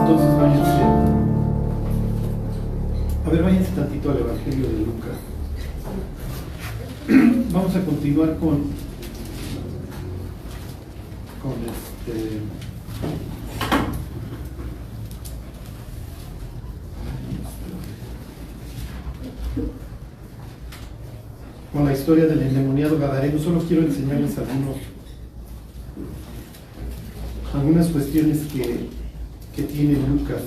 Entonces váyanse. A ver, váyanse tantito al Evangelio de Lucas. Vamos a continuar con la historia del endemoniado gadareno. Solo quiero enseñarles algunas cuestiones que tiene Lucas.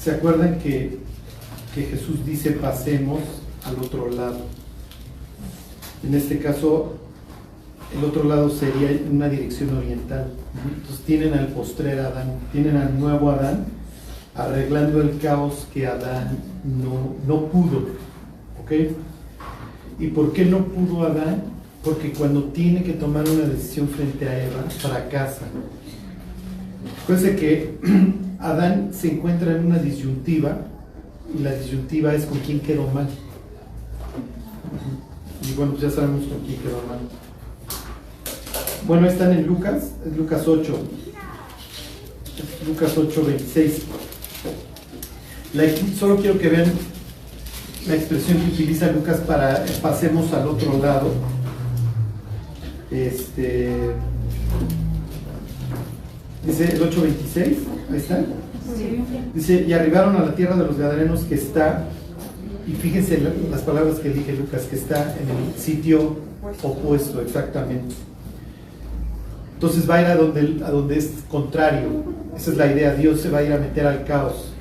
¿Se acuerdan que Jesús dice pasemos al otro lado? En este caso, el otro lado sería en una dirección oriental. Entonces tienen al postrer Adán, tienen al nuevo Adán, arreglando el caos que Adán no pudo. ¿Ok? ¿Y por qué no pudo Adán? Porque cuando tiene que tomar una decisión frente a Eva, fracasa. Acuérdense que Adán se encuentra en una disyuntiva, y la disyuntiva es con quién quedó mal. Y bueno, pues ya sabemos con quién quedó mal. Bueno, están en Lucas 8. Lucas 8, 26. Solo quiero que vean la expresión que utiliza Lucas para pasemos al otro lado. Dice el 8:26, ahí está. Dice, y arribaron a la tierra de los gadarenos, que está, y fíjense las palabras que elige Lucas, que está en el sitio opuesto, exactamente. Entonces va a ir a donde es contrario. Esa es la idea. Dios se va a ir a meter al caos.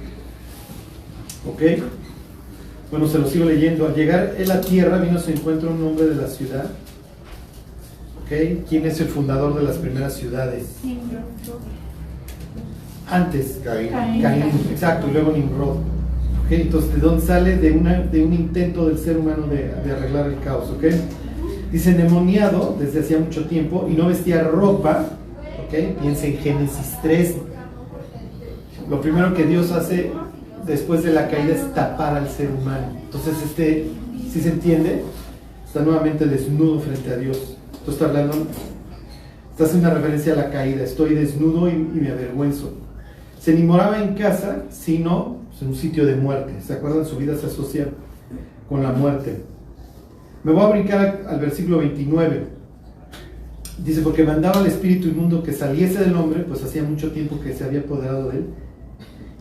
¿Ok? Bueno, se lo sigo leyendo. Al llegar él a tierra, vino a su encuentro un hombre de la ciudad. ¿Ok? ¿Quién es el fundador de las primeras ciudades? Antes, Caín, exacto, y luego Nimrod. ¿Ok? Entonces, ¿de dónde sale? De un intento del ser humano de arreglar el caos. ¿Ok? Dice, endemoniado desde hacía mucho tiempo y no vestía ropa. ¿Ok? Piensa en Génesis 3. Lo primero que Dios hace después de la caída es tapar al ser humano. Entonces, si se entiende, está nuevamente desnudo frente a Dios. Entonces está haciendo una referencia a la caída. Estoy desnudo y me avergüenzo. Se ni moraba en casa, sino pues, en un sitio de muerte. ¿Se acuerdan? Su vida se asocia con la muerte. Me voy a brincar al versículo 29. Dice, porque mandaba al espíritu inmundo que saliese del hombre, pues hacía mucho tiempo que se había apoderado de él,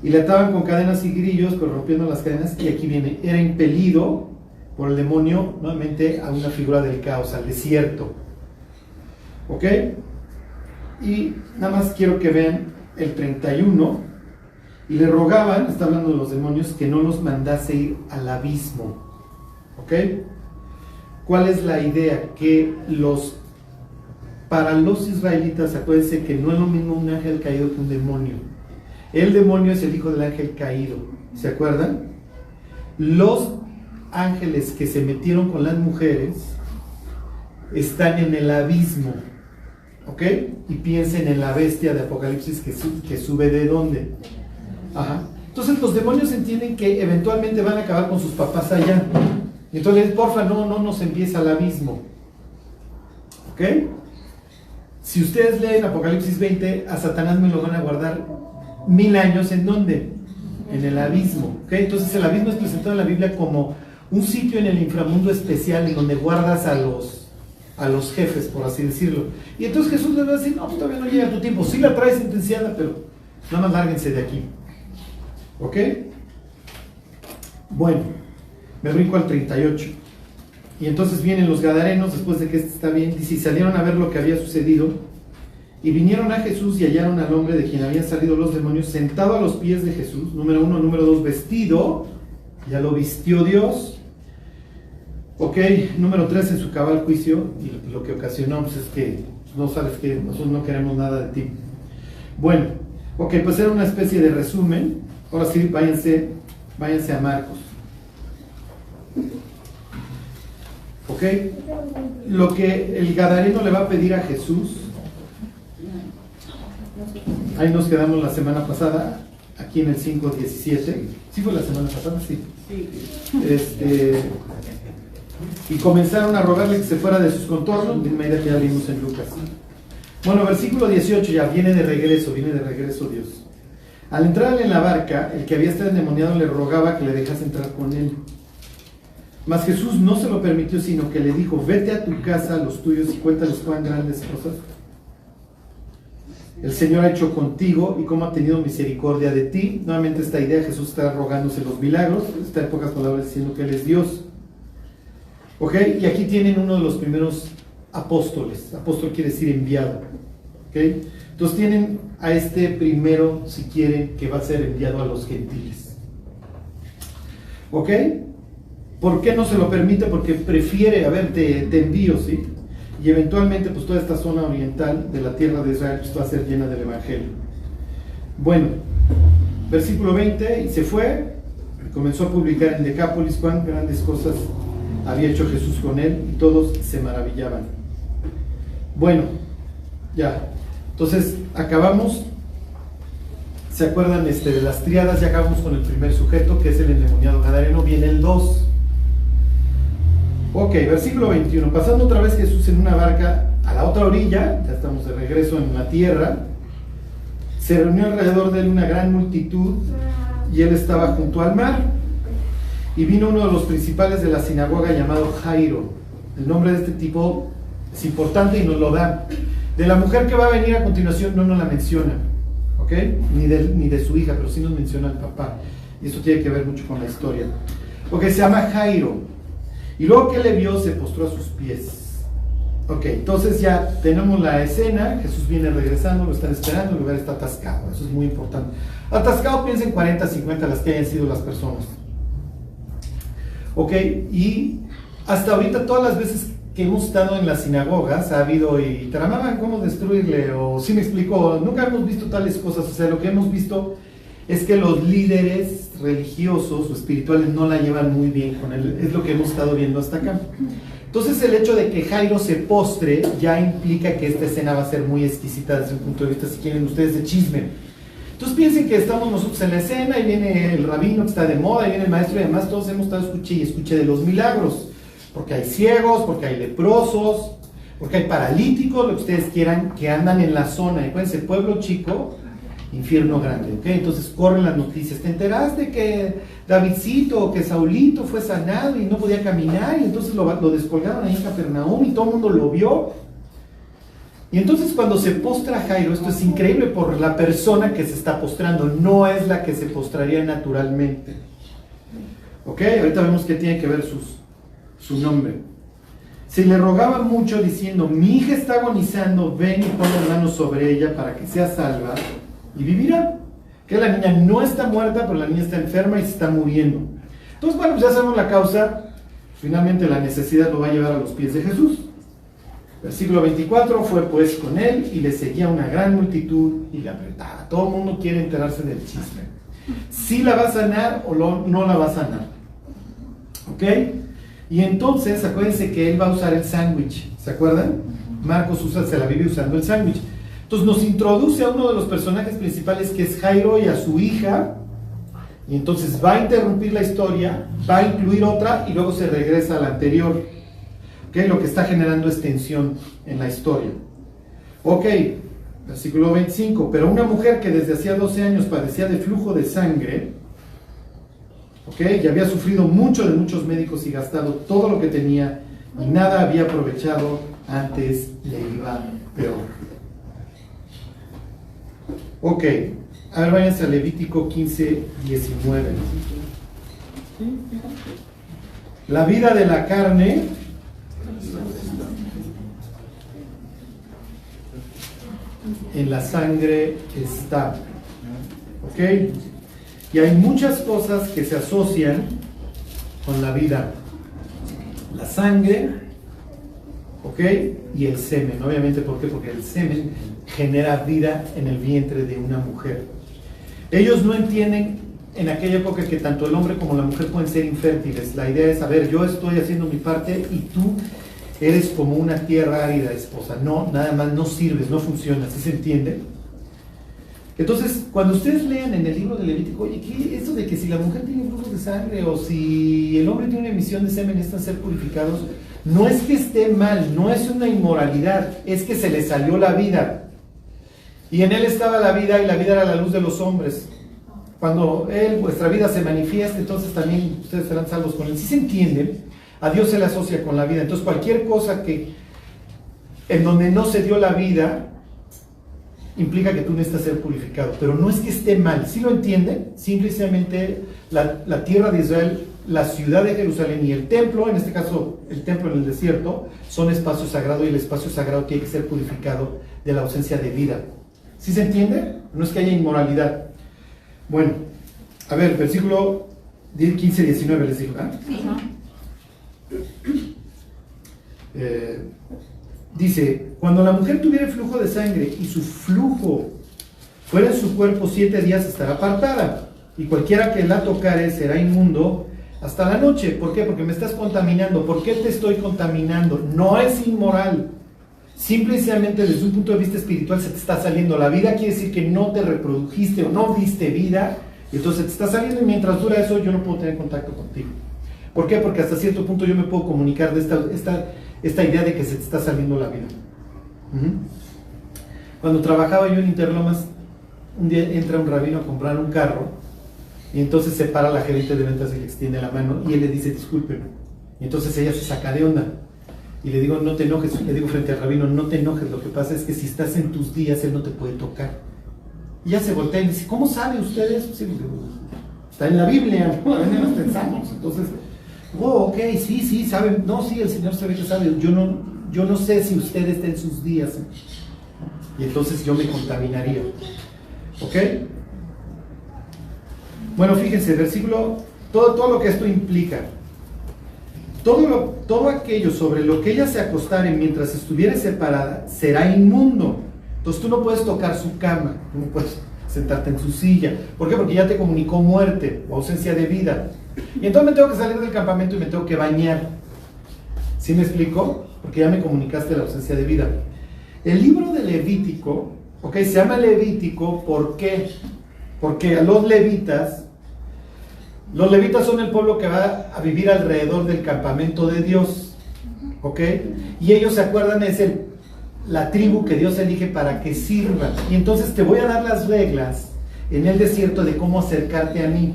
y le ataban con cadenas y grillos, pues rompiendo las cadenas, y aquí viene, era impelido por el demonio nuevamente a una figura del caos, al desierto. ¿Ok? Y nada más quiero que vean el 31, y le rogaban, está hablando de los demonios, que no los mandase ir al abismo. ¿Ok? ¿Cuál es la idea? Que para los israelitas, acuérdense que no es lo mismo un ángel caído que un demonio. El demonio es el hijo del ángel caído, ¿se acuerdan? Los ángeles que se metieron con las mujeres están en el abismo, ¿ok? Y piensen en la bestia de Apocalipsis que sube ¿de dónde? Ajá. Entonces los demonios entienden que eventualmente van a acabar con sus papás allá. Entonces, porfa, no nos empieza al abismo. ¿Ok? Si ustedes leen Apocalipsis 20, a Satanás me lo van a guardar 1000 años. ¿En dónde? En el abismo. ¿Ok? Entonces el abismo es presentado en la Biblia como un sitio en el inframundo especial en donde guardas a los jefes, por así decirlo. Y entonces Jesús les va a decir, no, todavía no llega tu tiempo. Sí la traes sentenciada, pero nada más lárguense de aquí. ¿Ok? Bueno. Me brinco al 38. Y entonces vienen los gadarenos, después de que está bien, dice, y salieron a ver lo que había sucedido, y vinieron a Jesús y hallaron al hombre de quien habían salido los demonios, sentado a los pies de Jesús, número 1, número 2, vestido, ya lo vistió Dios. Ok, número 3, en su cabal juicio, y lo que ocasionó pues, es que no sabes que nosotros no queremos nada de ti. Bueno, ok, pues era una especie de resumen. Ahora sí, váyanse a Marcos. ¿Ok? Lo que el gadareno le va a pedir a Jesús, ahí nos quedamos la semana pasada, aquí en el 5:17. ¿Sí fue la semana pasada? Sí. Y comenzaron a rogarle que se fuera de sus contornos. De manera que ya vimos en Lucas. Bueno, versículo 18, ya viene de regreso Dios. Al entrar en la barca, el que había estado endemoniado le rogaba que le dejase entrar con él. Mas Jesús no se lo permitió, sino que le dijo: vete a tu casa, a los tuyos, y cuéntales cuán grandes cosas el Señor ha hecho contigo y cómo ha tenido misericordia de ti. Nuevamente esta idea, Jesús está rogándose los milagros, está en pocas palabras diciendo que Él es Dios. ¿Ok? Y aquí tienen uno de los primeros apóstoles. Apóstol quiere decir enviado. ¿Ok? Entonces tienen a este primero, si quieren, que va a ser enviado a los gentiles. ¿Ok? ¿Por qué no se lo permite? Porque prefiere, a ver, te envío, ¿sí? Y eventualmente, pues toda esta zona oriental de la tierra de Israel pues, va a ser llena del Evangelio. Bueno, versículo 20, y se fue, comenzó a publicar en Decápolis cuán grandes cosas había hecho Jesús con él, y todos se maravillaban. Bueno, ya, entonces acabamos, ¿se acuerdan de las tríadas? Ya acabamos con el primer sujeto, que es el endemoniado gadareno. Viene el 2. Ok, versículo 21. Pasando otra vez Jesús en una barca a la otra orilla, ya estamos de regreso en la tierra, se reunió alrededor de él una gran multitud, y él estaba junto al mar. Y vino uno de los principales de la sinagoga llamado Jairo. El nombre de este tipo es importante y nos lo da. De la mujer que va a venir a continuación no nos la menciona, ¿ok? Ni de su hija, pero sí nos menciona al papá. Y eso tiene que ver mucho con la historia. Ok, se llama Jairo. Y luego que le vio, se postró a sus pies. Ok, entonces ya tenemos la escena. Jesús viene regresando, lo están esperando, el lugar está atascado. Eso es muy importante. Atascado, piensen 40, 50 las que hayan sido las personas. Ok, y hasta ahorita todas las veces que hemos estado en las sinagogas ha habido y tramaban cómo destruirle, o si me explico, nunca hemos visto tales cosas. O sea, lo que hemos visto es que los líderes religiosos o espirituales no la llevan muy bien con él. Es lo que hemos estado viendo hasta acá. Entonces el hecho de que Jairo se postre ya implica que esta escena va a ser muy exquisita desde un punto de vista, si quieren ustedes, de chisme. Entonces piensen que estamos nosotros en la escena y viene el rabino que está de moda, y viene el maestro, y además todos hemos estado escuché de los milagros, porque hay ciegos, porque hay leprosos, porque hay paralíticos, lo que ustedes quieran, que andan en la zona. Y acuérdense, pueblo chico, infierno grande, ¿ok? Entonces corren las noticias. ¿Te enteraste que Davidcito, que Saulito fue sanado y no podía caminar? Y entonces lo descolgaron ahí en Capernaum y todo el mundo lo vio. Y entonces cuando se postra Jairo, esto es increíble por la persona que se está postrando, no es la que se postraría naturalmente. ¿Ok? Ahorita vemos que tiene que ver su nombre. Se le rogaba mucho diciendo: mi hija está agonizando, ven y pon las manos sobre ella para que sea salva y vivirá. Que la niña no está muerta, pero la niña está enferma y se está muriendo. Entonces, bueno, pues ya sabemos la causa. Finalmente la necesidad lo va a llevar a los pies de Jesús. Versículo 24, fue pues con él y le seguía una gran multitud y le apretaba. Todo el mundo quiere enterarse del chisme. Si la va a sanar o no la va a sanar. ¿Ok? Y entonces, acuérdense que él va a usar el sándwich. ¿Se acuerdan? Marcos se la vive usando el sándwich. Entonces nos introduce a uno de los personajes principales, que es Jairo, y a su hija. Y entonces va a interrumpir la historia, va a incluir otra y luego se regresa a la anterior. ¿Ok? Lo que está generando es tensión en la historia. Ok, versículo 25. Pero una mujer que desde hacía 12 años padecía de flujo de sangre, ¿ok?, y había sufrido mucho de muchos médicos y gastado todo lo que tenía y nada había aprovechado, antes le iba peor. Ok, a ver, váyanse a Levítico 15, 19. La vida de la carne en la sangre está. ¿Ok? Y hay muchas cosas que se asocian con la vida. La sangre, ¿ok?, y el semen. Obviamente, ¿por qué? Porque el semen genera vida en el vientre de una mujer. Ellos no entienden en aquella época que tanto el hombre como la mujer pueden ser infértiles. La idea es, a ver, yo estoy haciendo mi parte y tú eres como una tierra árida, esposa. No, nada más no sirves, no funciona. ¿Sí se entiende? Entonces, cuando ustedes lean en el libro de Levítico, oye, ¿qué esto de que si la mujer tiene flujos de sangre o si el hombre tiene una emisión de semen, necesitan ser purificados? No es que esté mal, no es una inmoralidad, es que se le salió la vida. Y en Él estaba la vida, y la vida era la luz de los hombres. Cuando Él, vuestra vida se manifieste, entonces también ustedes serán salvos con Él. Si se entiende, a Dios se le asocia con la vida. Entonces cualquier cosa que en donde no se dio la vida implica que tú necesitas ser purificado, pero no es que esté mal. ¿Sí lo entienden? Simplemente la tierra de Israel, la ciudad de Jerusalén y el templo, en este caso el templo en el desierto, son espacios sagrados, y el espacio sagrado tiene que ser purificado de la ausencia de vida. ¿Sí se entiende? No es que haya inmoralidad. Bueno, a ver, versículo 15, 19 les digo, dice: cuando la mujer tuviera flujo de sangre y su flujo fuera en su cuerpo 7 días, estará apartada, y cualquiera que la tocare será inmundo hasta la noche. ¿Por qué? Porque me estás contaminando. ¿Por qué te estoy contaminando? No es inmoral. Simplemente desde un punto de vista espiritual se te está saliendo la vida. Quiere decir que no te reprodujiste o no diste vida, y entonces te está saliendo, y mientras dura eso yo no puedo tener contacto contigo. ¿Por qué? Porque hasta cierto punto yo me puedo comunicar de esta idea de que se te está saliendo la vida. Cuando trabajaba yo en Interlomas, un día entra un rabino a comprar un carro, y entonces se para la gerente de ventas y le extiende la mano, y él le dice: discúlpeme. Y entonces ella se saca de onda, y le digo: no te enojes. Le digo frente al rabino: no te enojes, lo que pasa es que si estás en tus días, él no te puede tocar. Y ella se voltea y dice: ¿cómo sabe ustedes? Sí, está en la Biblia, ¿no? A veces nos pensamos. Entonces, ok, sí, saben. No, sí, el Señor sabe que sabe. Yo no sé si usted está en sus días. Y entonces yo me contaminaría. ¿Ok? Bueno, fíjense, versículo, todo lo que esto implica. Todo aquello sobre lo que ella se acostare mientras estuviere separada será inmundo. Entonces tú no puedes tocar su cama, no puedes sentarte en su silla. ¿Por qué? Porque ya te comunicó muerte o ausencia de vida. Y entonces me tengo que salir del campamento y me tengo que bañar. ¿Sí me explico? Porque ya me comunicaste la ausencia de vida. El libro de Levítico, se llama Levítico, ¿por qué? Porque a los levitas son el pueblo que va a vivir alrededor del campamento de Dios, y ellos se acuerdan, es la tribu que Dios elige para que sirva. Y entonces te voy a dar las reglas en el desierto de cómo acercarte a mí.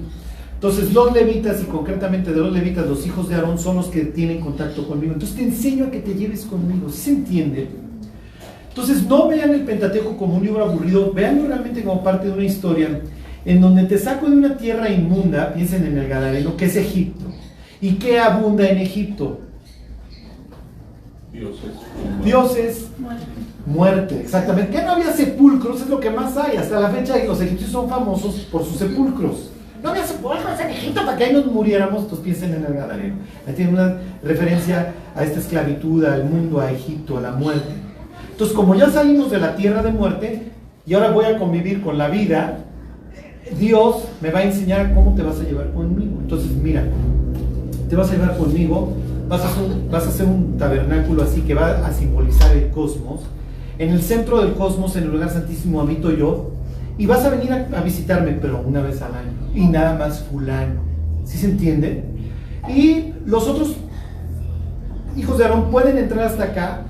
Entonces los levitas, y concretamente de los levitas, los hijos de Aarón, son los que tienen contacto conmigo. Entonces te enseño a que te lleves conmigo. ¿Sí se entiende? Entonces no vean el Pentateuco como un libro aburrido, veanlo realmente como parte de una historia en donde te saco de una tierra inmunda. Piensen en el Gadareno, que es Egipto. ¿Y qué abunda en Egipto? Dioses, muerte, exactamente. Que no había sepulcros, es lo que más hay. Hasta la fecha los egipcios son famosos por sus sepulcros. No había sepulcros en Egipto para que ahí nos muriéramos. Entonces piensen en el Gadareno. Ahí tiene una referencia a esta esclavitud, al mundo, a Egipto, a la muerte. Entonces, como ya salimos de la tierra de muerte y ahora voy a convivir con la vida, Dios me va a enseñar cómo te vas a llevar conmigo. Entonces, mira, te vas a llevar conmigo, vas a hacer un tabernáculo así que va a simbolizar el cosmos. En el centro del cosmos, en el lugar santísimo, habito yo, y vas a venir a visitarme, pero una vez al año, y nada más fulano. ¿Sí se entiende? Y los otros hijos de Aarón pueden entrar hasta acá,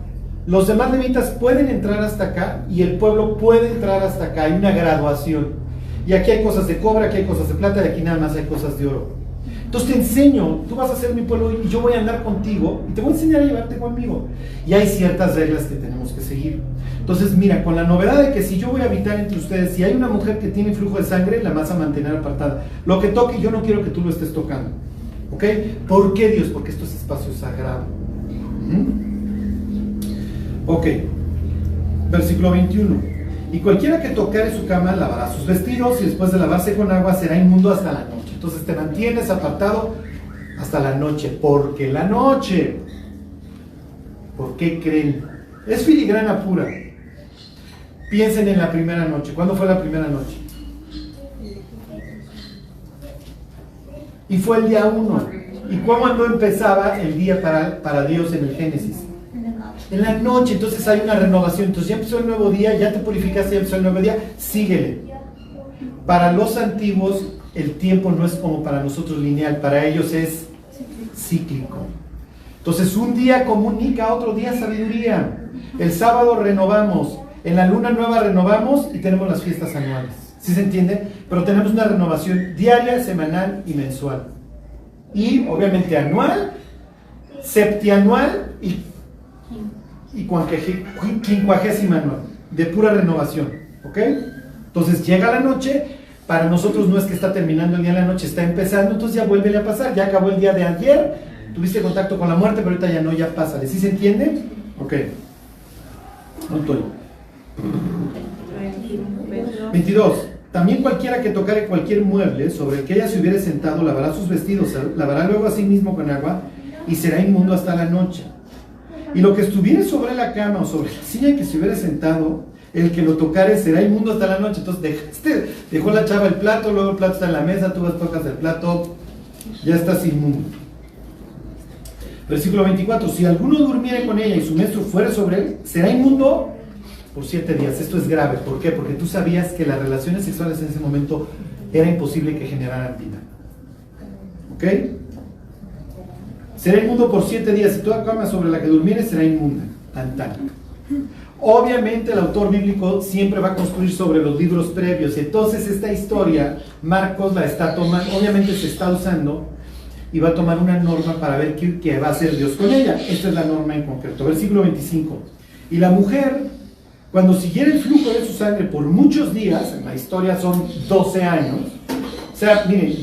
los demás levitas pueden entrar hasta acá, y el pueblo puede entrar hasta acá. Hay una graduación. Y aquí hay cosas de cobre, aquí hay cosas de plata, y aquí nada más hay cosas de oro. Entonces te enseño, tú vas a ser mi pueblo y yo voy a andar contigo y te voy a enseñar a llevarte conmigo. Y hay ciertas reglas que tenemos que seguir. Entonces mira, con la novedad de que si yo voy a habitar entre ustedes, si hay una mujer que tiene flujo de sangre, la vas a mantener apartada. Lo que toque, yo no quiero que tú lo estés tocando. ¿Ok? ¿Por qué, Dios? Porque esto es espacio sagrado. Ok, versículo 21. Y cualquiera que tocare su cama lavará sus vestidos, y después de lavarse con agua será inmundo hasta la noche. Entonces te mantienes apartado hasta la noche. Porque la noche, ¿por qué creen? Es filigrana pura. Piensen en la primera noche. ¿Cuándo fue la primera noche? Y fue el día 1. ¿Y cuándo empezaba el día para Dios en el Génesis? En la noche. Entonces hay una renovación. Entonces ya empezó el nuevo día, ya te purificaste, ya empezó el nuevo día, síguele. Para los antiguos el tiempo no es como para nosotros lineal, para ellos es cíclico. Entonces un día comunica, otro día sabiduría. El sábado renovamos, en la luna nueva renovamos y tenemos las fiestas anuales. ¿Sí se entiende? Pero tenemos una renovación diaria, semanal y mensual. Y obviamente anual, septianual y quincuagésima anual, de pura renovación. ¿Ok? Entonces llega la noche, para nosotros no es que está terminando el día de la noche, está empezando, entonces ya vuelve a pasar, ya acabó el día de ayer, tuviste contacto con la muerte, pero ahorita ya no, ya pasa. ¿Sí se entiende? Ok. No estoy. 22. También cualquiera que tocare cualquier mueble sobre el que ella se hubiere sentado, lavará sus vestidos, lavará luego a sí mismo con agua y será inmundo hasta la noche. Y lo que estuviere sobre la cama o sobre la silla en que se hubiere sentado, el que lo tocare será inmundo hasta la noche. Entonces dejó la chava el plato, luego el plato está en la mesa, tú vas, tocas el plato, ya estás inmundo. Versículo 24. Si alguno durmiere con ella y su menstruo fuere sobre él, será inmundo por 7 días. Esto es grave. ¿Por qué? Porque tú sabías que las relaciones sexuales en ese momento era imposible que generaran vida. ¿Ok? Será inmundo por 7 días y toda cama sobre la que durmiere será inmunda. Tan tan. Obviamente el autor bíblico siempre va a construir sobre los libros previos. Entonces esta historia, Marcos la está tomando, obviamente se está usando y va a tomar una norma para ver qué va a hacer Dios con ella. Esta es la norma en concreto. Versículo 25. Y la mujer, cuando siguiera el flujo de su sangre por muchos días, en la historia son 12 años, o sea, miren,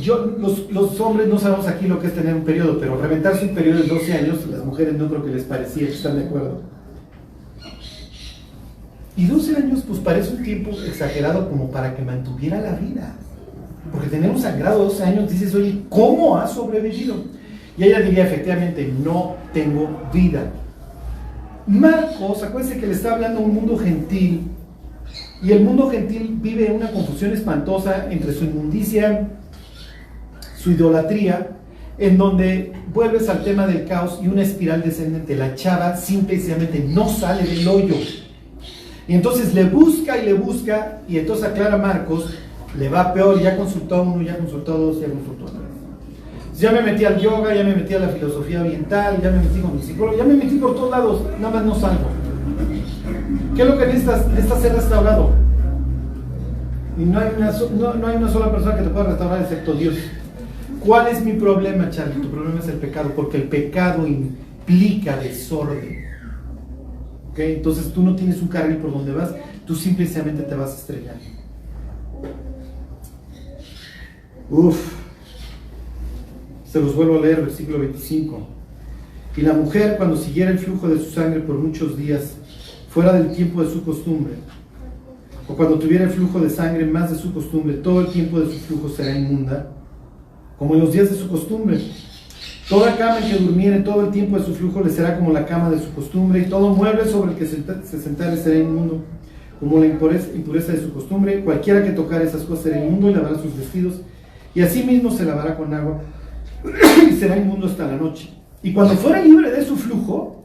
los hombres no sabemos aquí lo que es tener un periodo, pero reventarse un periodo de 12 años, las mujeres no creo que les parecía, ¿están de acuerdo? Y 12 años pues parece un tiempo exagerado como para que mantuviera la vida. Porque tener un sangrado de 12 años, dices, oye, ¿cómo ha sobrevivido? Y ella diría, efectivamente, no tengo vida. Marcos, acuérdense que le está hablando a un mundo gentil, y el mundo gentil vive una confusión espantosa entre su inmundicia, su idolatría, en donde vuelves al tema del caos y una espiral descendente. La chava simplemente no sale del hoyo. Y entonces le busca, y entonces aclara Marcos, le va peor, ya consultó a uno, ya consultó a dos, ya consultó a tres. Ya me metí al yoga, ya me metí a la filosofía oriental, ya me metí con el psicólogo, ya me metí por todos lados, nada más no salgo. ¿Qué es lo que necesitas? Necesitas ser restaurado. Y no hay una sola persona que te pueda restaurar excepto Dios. ¿Cuál es mi problema, Charlie? Tu problema es el pecado, porque el pecado implica desorden. ¿Okay? Entonces tú no tienes un carril por donde vas, tú simplemente te vas a estrellar. Se los vuelvo a leer, versículo 25. Y la mujer, cuando siguiera el flujo de su sangre por muchos días, fuera del tiempo de su costumbre, o cuando tuviera el flujo de sangre más de su costumbre, todo el tiempo de su flujo será inmunda, como en los días de su costumbre. Toda cama en que durmiere todo el tiempo de su flujo le será como la cama de su costumbre, y todo mueble sobre el que se sentare será inmundo, como la impureza de su costumbre. Cualquiera que tocare esas cosas será inmundo y lavará sus vestidos, y asimismo se lavará con agua, y será inmundo hasta la noche. Y cuando fuera libre de su flujo,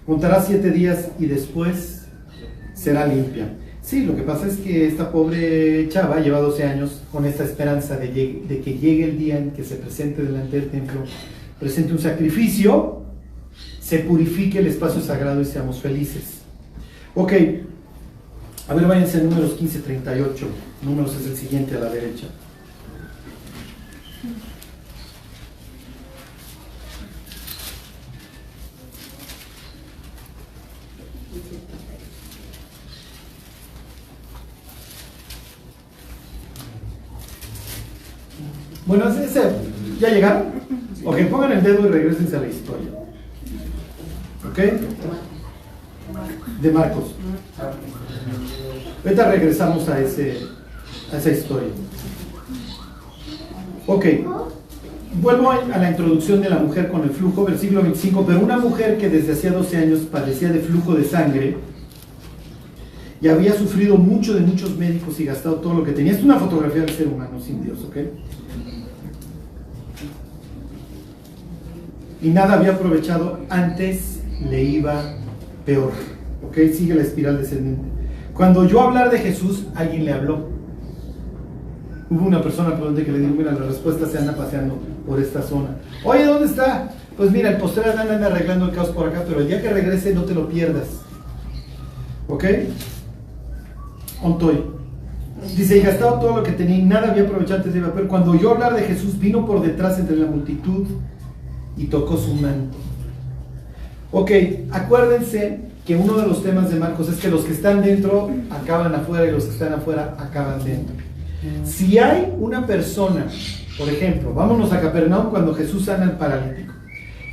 contará 7 días y después será limpia. Sí, lo que pasa es que esta pobre chava lleva 12 años con esta esperanza de que llegue el día en que se presente delante del templo, presente un sacrificio, se purifique el espacio sagrado y seamos felices. Ok, a ver, váyanse a Números 15:38. Números es el siguiente a la derecha. Bueno, ¿ya llegaron? Ok, pongan el dedo y regresense a la historia. ¿Ok? De Marcos. Ahorita regresamos a esa historia. Ok. Vuelvo a la introducción de la mujer con el flujo, versículo 25. Pero una mujer que desde hacía 12 años padecía de flujo de sangre y había sufrido mucho de muchos médicos y gastado todo lo que tenía. Esto es una fotografía del ser humano sin Dios, ¿ok? Y nada había aprovechado, antes le iba peor. ¿Ok? Sigue la espiral descendente. Cuando yo hablar de Jesús, alguien le habló. Hubo una persona por donde que le dijo, mira, la respuesta se anda paseando por esta zona. Oye, ¿dónde está? Pues mira, el postrer Adán anda arreglando el caos por acá, pero el día que regrese no te lo pierdas. ¿Ok? Ontoy. Dice, y gastaba todo lo que tenía y nada había aprovechado antes de ir, pero cuando oyó hablar de Jesús, vino por detrás entre la multitud y tocó su manto. Ok, acuérdense que uno de los temas de Marcos es que los que están dentro acaban afuera y los que están afuera acaban dentro. Si hay una persona, por ejemplo, vámonos a Capernaum cuando Jesús sana al paralítico.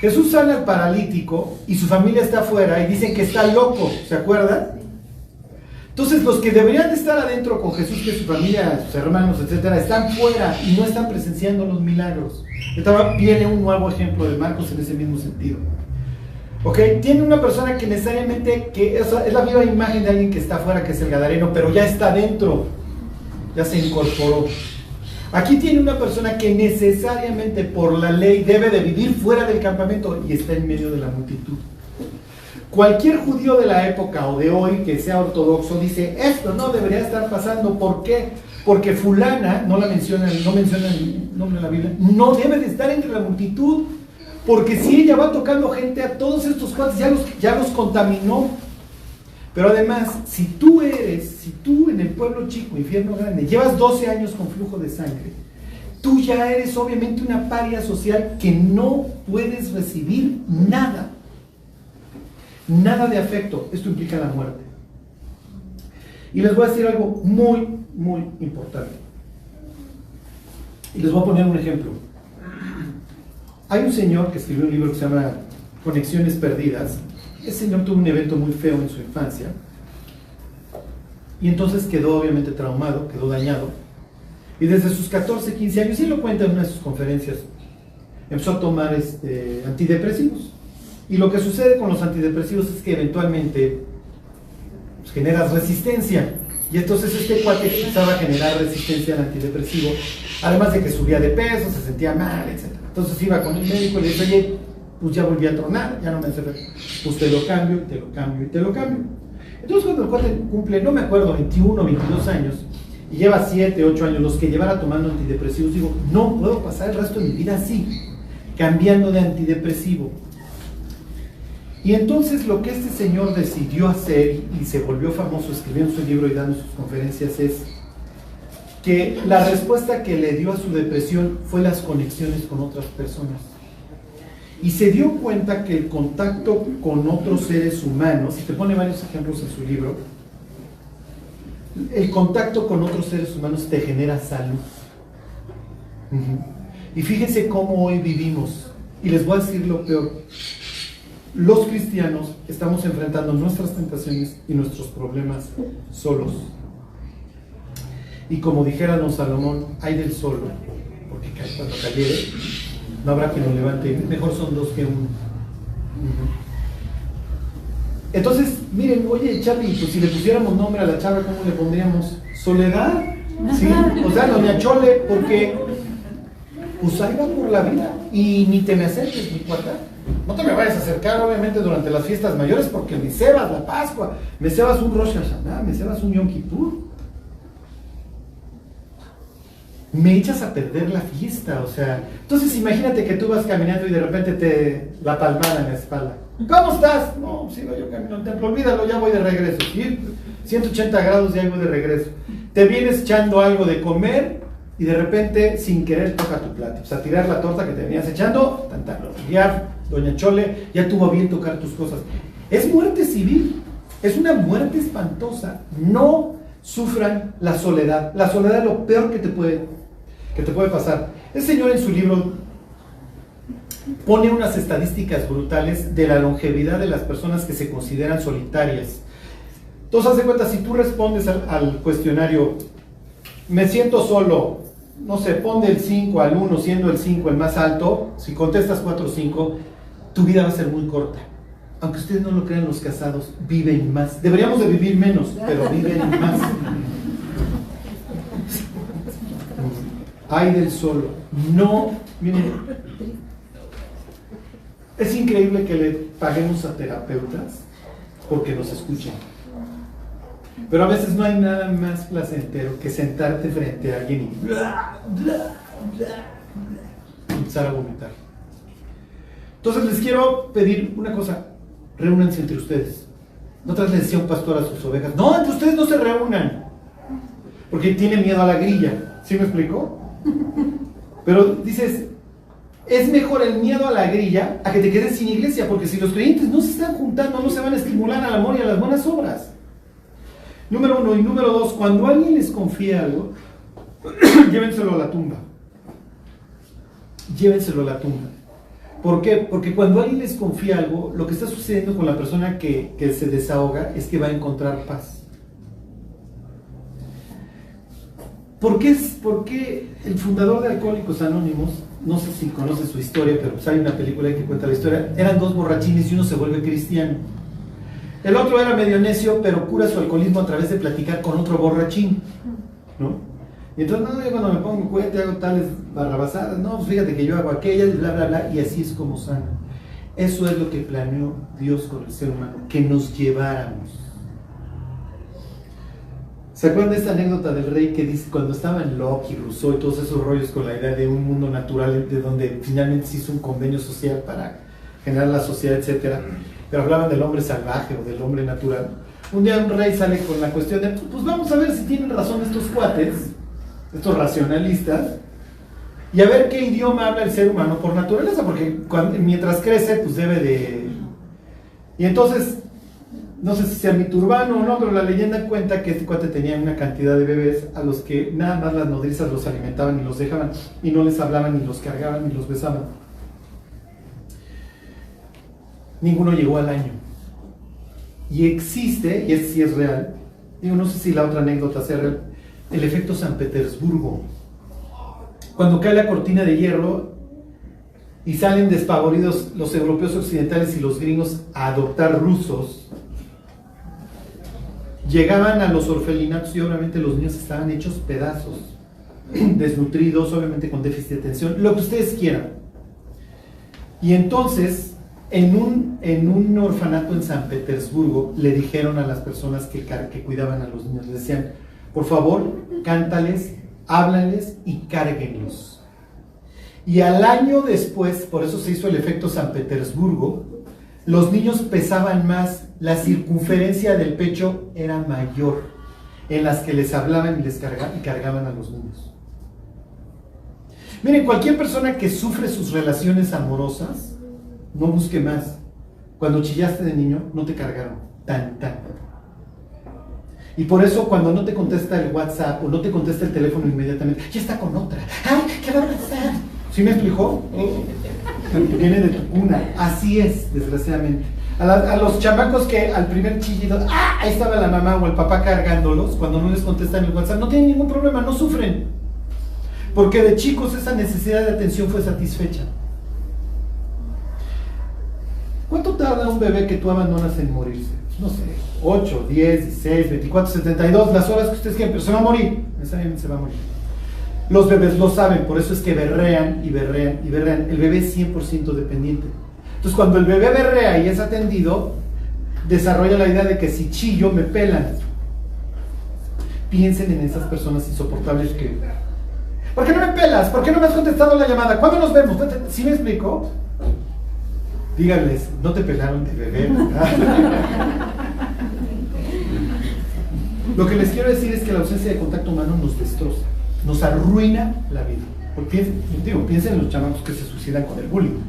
Jesús sana al paralítico y su familia está afuera y dicen que está loco, ¿se acuerdan? Entonces los que deberían de estar adentro con Jesús, que su familia, sus hermanos, etcétera, están fuera y no están presenciando los milagros. Entonces viene un nuevo ejemplo de Marcos en ese mismo sentido. ¿Ok? Tiene una persona que necesariamente, que es la viva imagen de alguien que está afuera, que es el gadareno, pero ya está dentro, ya se incorporó. Aquí tiene una persona que necesariamente por la ley debe de vivir fuera del campamento y está en medio de la multitud. Cualquier judío de la época o de hoy que sea ortodoxo dice, esto no debería estar pasando. ¿Por qué? Porque fulana, no menciona el nombre de la Biblia, no debe de estar entre la multitud, porque si ella va tocando gente, a todos estos cuates ya los contaminó. Pero además, si tú en el pueblo chico, infierno grande, llevas 12 años con flujo de sangre, tú ya eres obviamente una paria social que no puedes recibir nada de afecto. Esto implica la muerte. Y les voy a decir algo muy, muy importante. Y les voy a poner un ejemplo. Hay un señor que escribió un libro que se llama Conexiones Perdidas. Ese señor tuvo un evento muy feo en su infancia. Y entonces quedó obviamente traumado, quedó dañado. Y desde sus 14, 15 años, y lo cuenta en una de sus conferencias, empezó a tomar antidepresivos. Y lo que sucede con los antidepresivos es que eventualmente pues, generas resistencia. Y entonces este cuate empezaba a generar resistencia al antidepresivo, además de que subía de peso, se sentía mal, etc. Entonces iba con el médico y le dice, oye, pues ya volví a tronar, ya no me hace efecto. Pues te lo cambio, te lo cambio y te lo cambio. Entonces cuando el cuate cumple, no me acuerdo, 21 o 22 años, y lleva 7, 8 años, los que llevara tomando antidepresivos, digo, no puedo pasar el resto de mi vida así, cambiando de antidepresivo. Y entonces lo que este señor decidió hacer, y se volvió famoso escribiendo su libro y dando sus conferencias, es que la respuesta que le dio a su depresión fue las conexiones con otras personas. Y se dio cuenta que el contacto con otros seres humanos, y te pone varios ejemplos en su libro, el contacto con otros seres humanos te genera salud. Y fíjense cómo hoy vivimos, y les voy a decir lo peor. Los cristianos estamos enfrentando nuestras tentaciones y nuestros problemas solos. Y como dijera don Salomón, ay del solo, porque cuando cayere, no habrá quien lo levante, mejor son dos que uno. Entonces, miren, oye, Charlie, pues si le pusiéramos nombre a la chava, ¿cómo le pondríamos? ¿Soledad? ¿Sí? O sea, doña Chole, porque pues ahí va por la vida y ni te me acerques, mi cuarta. No te me vayas a acercar, obviamente, durante las fiestas mayores, porque me cebas la Pascua, me cebas un Rosh Hashanah, me cebas un Yom Kippur. Me echas a perder la fiesta, o sea. Entonces imagínate que tú vas caminando y de repente te la palmada en la espalda. ¿Cómo estás? No, sigo yo camino al templo, olvídalo, ya voy de regreso. ¿Sí? 180 grados, ya voy de regreso. Te vienes echando algo de comer y de repente, sin querer, toca tu plato. O sea, tirar la torta que te venías echando, ya, doña Chole, ya tuvo bien tocar tus cosas. Es muerte civil, es una muerte espantosa. No sufran la soledad. La soledad es lo peor que te puede pasar. El señor en su libro pone unas estadísticas brutales de la longevidad de las personas que se consideran solitarias. Entonces, haz de cuenta, si tú respondes al cuestionario, me siento solo, no sé, pon del 5 al 1, siendo el 5 el más alto, si contestas 4 o 5, tu vida va a ser muy corta. Aunque ustedes no lo crean, los casados viven más. Deberíamos de vivir menos, pero viven más. Ay del solo. No, miren, es increíble que le paguemos a terapeutas porque nos escuchan. Pero a veces no hay nada más placentero que sentarte frente a alguien y empezar a vomitar. Entonces les quiero pedir una cosa, reúnanse entre ustedes. No les decía un pastor a sus ovejas, no, entre ustedes no se reúnan, porque tienen miedo a la grilla. ¿Sí me explico? Pero dices, es mejor el miedo a la grilla a que te quedes sin iglesia, porque si los creyentes no se están juntando, no se van a estimular al amor y a las buenas obras. Número 1. Y número 2, cuando alguien les confía algo, llévenselo a la tumba. Llévenselo a la tumba. ¿Por qué? Porque cuando alguien les confía algo, lo que está sucediendo con la persona que se desahoga es que va a encontrar paz. ¿Por qué el fundador de Alcohólicos Anónimos, no sé si conoce su historia, pero pues hay una película que cuenta la historia, eran dos borrachines y uno se vuelve cristiano. El otro era medio necio, pero cura su alcoholismo a través de platicar con otro borrachín, ¿no? Y entonces, no, yo cuando me pongo cuete hago tales barrabasadas, no, pues fíjate que yo hago aquellas, bla, bla, bla, y así es como sana. Eso es lo que planeó Dios con el ser humano, que nos lleváramos. ¿Se acuerdan de esta anécdota del rey que dice, cuando estaban Locke y Rousseau y todos esos rollos con la idea de un mundo natural, de donde finalmente se hizo un convenio social para generar la sociedad, etcétera, pero hablaban del hombre salvaje o del hombre natural? Un día un rey sale con la cuestión de, pues vamos a ver si tienen razón estos cuates, estos racionalistas, y a ver qué idioma habla el ser humano por naturaleza, porque mientras crece, pues debe de... Y entonces, no sé si sea mito urbano o no, pero la leyenda cuenta que este cuate tenía una cantidad de bebés a los que nada más las nodrizas los alimentaban y los dejaban, y no les hablaban, ni los cargaban, ni los besaban. Ninguno llegó al año. Y existe, y sí es real, digo, no sé si la otra anécdota sea real, el efecto San Petersburgo. Cuando cae la cortina de hierro y salen despavoridos los europeos occidentales y los gringos a adoptar rusos, llegaban a los orfelinatos y obviamente los niños estaban hechos pedazos, desnutridos, obviamente con déficit de atención, lo que ustedes quieran. Y entonces, en un orfanato en San Petersburgo, le dijeron a las personas que cuidaban a los niños, les decían, por favor, cántales, háblales y cárguenlos. Y al año después, por eso se hizo el efecto San Petersburgo, los niños pesaban más, la circunferencia del pecho era mayor, en las que les hablaban y cargaban a los niños. Miren, cualquier persona que sufre sus relaciones amorosas, no busque más. Cuando chillaste de niño, no te cargaron, tan. Y por eso cuando no te contesta el WhatsApp o no te contesta el teléfono inmediatamente, ya está con otra. ¡Ay, qué va a pasar! ¿Sí me explicó? Viene de tu cuna. Así es, desgraciadamente. A los chamacos que al primer chillido, ahí estaba la mamá o el papá cargándolos, cuando no les contestan el WhatsApp, no tienen ningún problema, no sufren. Porque de chicos esa necesidad de atención fue satisfecha. ¿Cuánto tarda un bebé que tú abandonas en morirse? No sé, 8, 10, 16, 24, 72, las horas que ustedes quieran, pero se va a morir, necesariamente se va a morir. Los bebés lo saben, por eso es que berrean y berrean y berrean. El bebé es 100% dependiente. Entonces cuando el bebé berrea y es atendido, desarrolla la idea de que si chillo me pelan. Piensen en esas personas insoportables que... ¿Por qué no me pelas? ¿Por qué no me has contestado la llamada? ¿Cuándo nos vemos? ¿Sí me explico? Díganles, no te pelaron de bebé, ¿verdad? Lo que les quiero decir es que la ausencia de contacto humano nos destroza, nos arruina la vida. Porque, piensen en los chamacos que se suicidan con el bullying.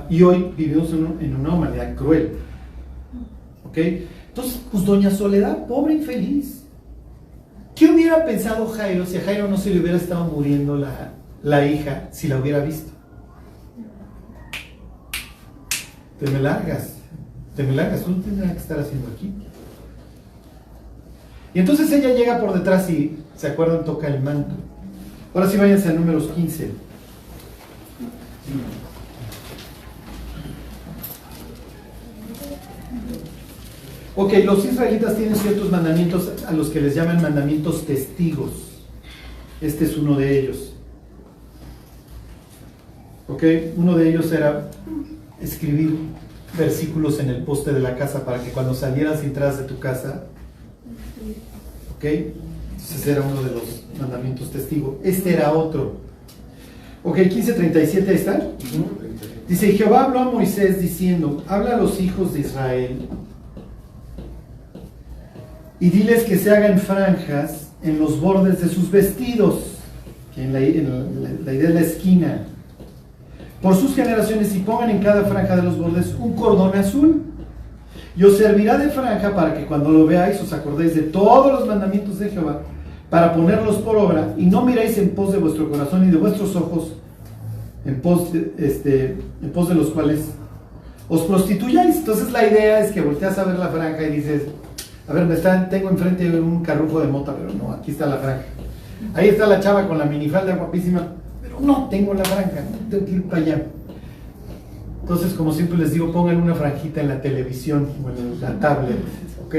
Y hoy vivimos en una humanidad cruel. ¿Ok? Entonces, pues doña Soledad, pobre infeliz. ¿Qué hubiera pensado Jairo si a Jairo no se le hubiera estado muriendo la hija si la hubiera visto? Te me largas, tú no tendrás que estar haciendo aquí. Y entonces ella llega por detrás y, ¿se acuerdan? Toca el manto. Ahora sí váyanse a Números 15. Ok, los israelitas tienen ciertos mandamientos a los que les llaman mandamientos testigos. Este es uno de ellos. Ok, uno de ellos era escribir versículos en el poste de la casa para que cuando salieras y entras de tu casa, ok, entonces era uno de los mandamientos testigos. Este era otro. Ok, 15:37, ahí está. Dice, Jehová habló a Moisés diciendo, habla a los hijos de Israel y diles que se hagan franjas en los bordes de sus vestidos, que en la idea de la esquina, por sus generaciones, y pongan en cada franja de los bordes un cordón azul, y os servirá de franja para que cuando lo veáis os acordéis de todos los mandamientos de Jehová, para ponerlos por obra, y no miréis en pos de vuestro corazón y de vuestros ojos, en pos de los cuales os prostituyáis. Entonces la idea es que volteas a ver la franja y dices, a ver, tengo enfrente un carrujo de mota, pero no, aquí está la franja. Ahí está la chava con la minifalda guapísima, pero no tengo la franja, tengo que ir para allá. Entonces, como siempre les digo, pongan una franjita en la televisión o en la tablet, ¿ok?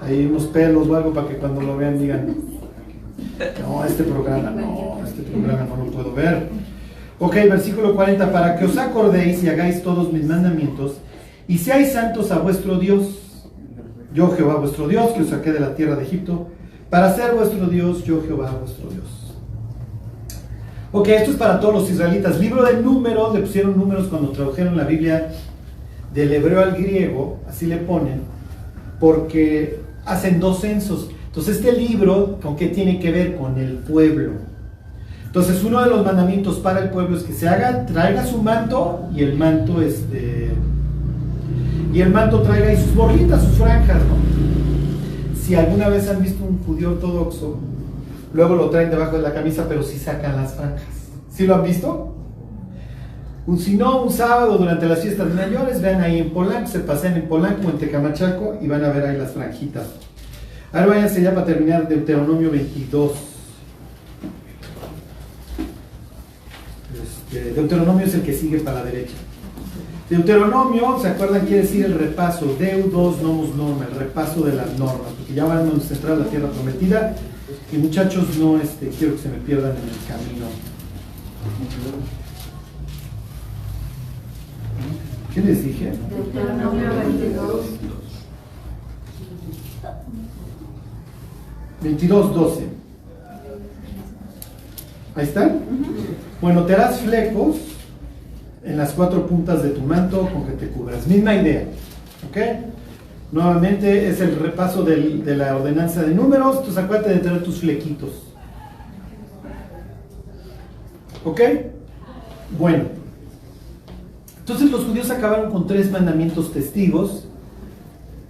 Ahí unos pelos o algo para que cuando lo vean digan, no, este programa no lo puedo ver. Ok, versículo 40, para que os acordéis y hagáis todos mis mandamientos y seáis santos a vuestro Dios. Yo Jehová vuestro Dios, que os saqué de la tierra de Egipto, para ser vuestro Dios, yo Jehová vuestro Dios. Ok, esto es para todos los israelitas. Libro de Números, le pusieron números cuando tradujeron la Biblia del hebreo al griego, así le ponen, porque hacen 2 censos. Entonces este libro, ¿con qué tiene que ver? Con el pueblo. Entonces uno de los mandamientos para el pueblo es que traiga su manto, y el manto traiga ahí sus borlitas, sus franjas, ¿no? Si alguna vez han visto un judío ortodoxo, luego lo traen debajo de la camisa, pero sí sacan las franjas. ¿Sí lo han visto? Si no, un sábado durante las fiestas mayores, vean ahí en Polanco, se pasean en Polanco o en Tecamachalco y van a ver ahí las franjitas. Ahora váyanse ya para terminar Deuteronomio 22. Deuteronomio es el que sigue para la derecha. Deuteronomio, ¿se acuerdan? Quiere decir el repaso, Deudos Nomos Norma, el repaso de las normas, porque ya van a entrar a la tierra prometida, y muchachos, no quiero que se me pierdan en el camino. ¿Qué les dije? Deuteronomio 22. 22:12. Ahí están. Bueno, te harás flecos en las 4 puntas de tu manto con que te cubras. Misma idea, ¿ok? Nuevamente es el repaso de la ordenanza de números. Entonces acuérdate de tener tus flequitos, ¿ok? Bueno, entonces los judíos acabaron con 3 mandamientos testigos.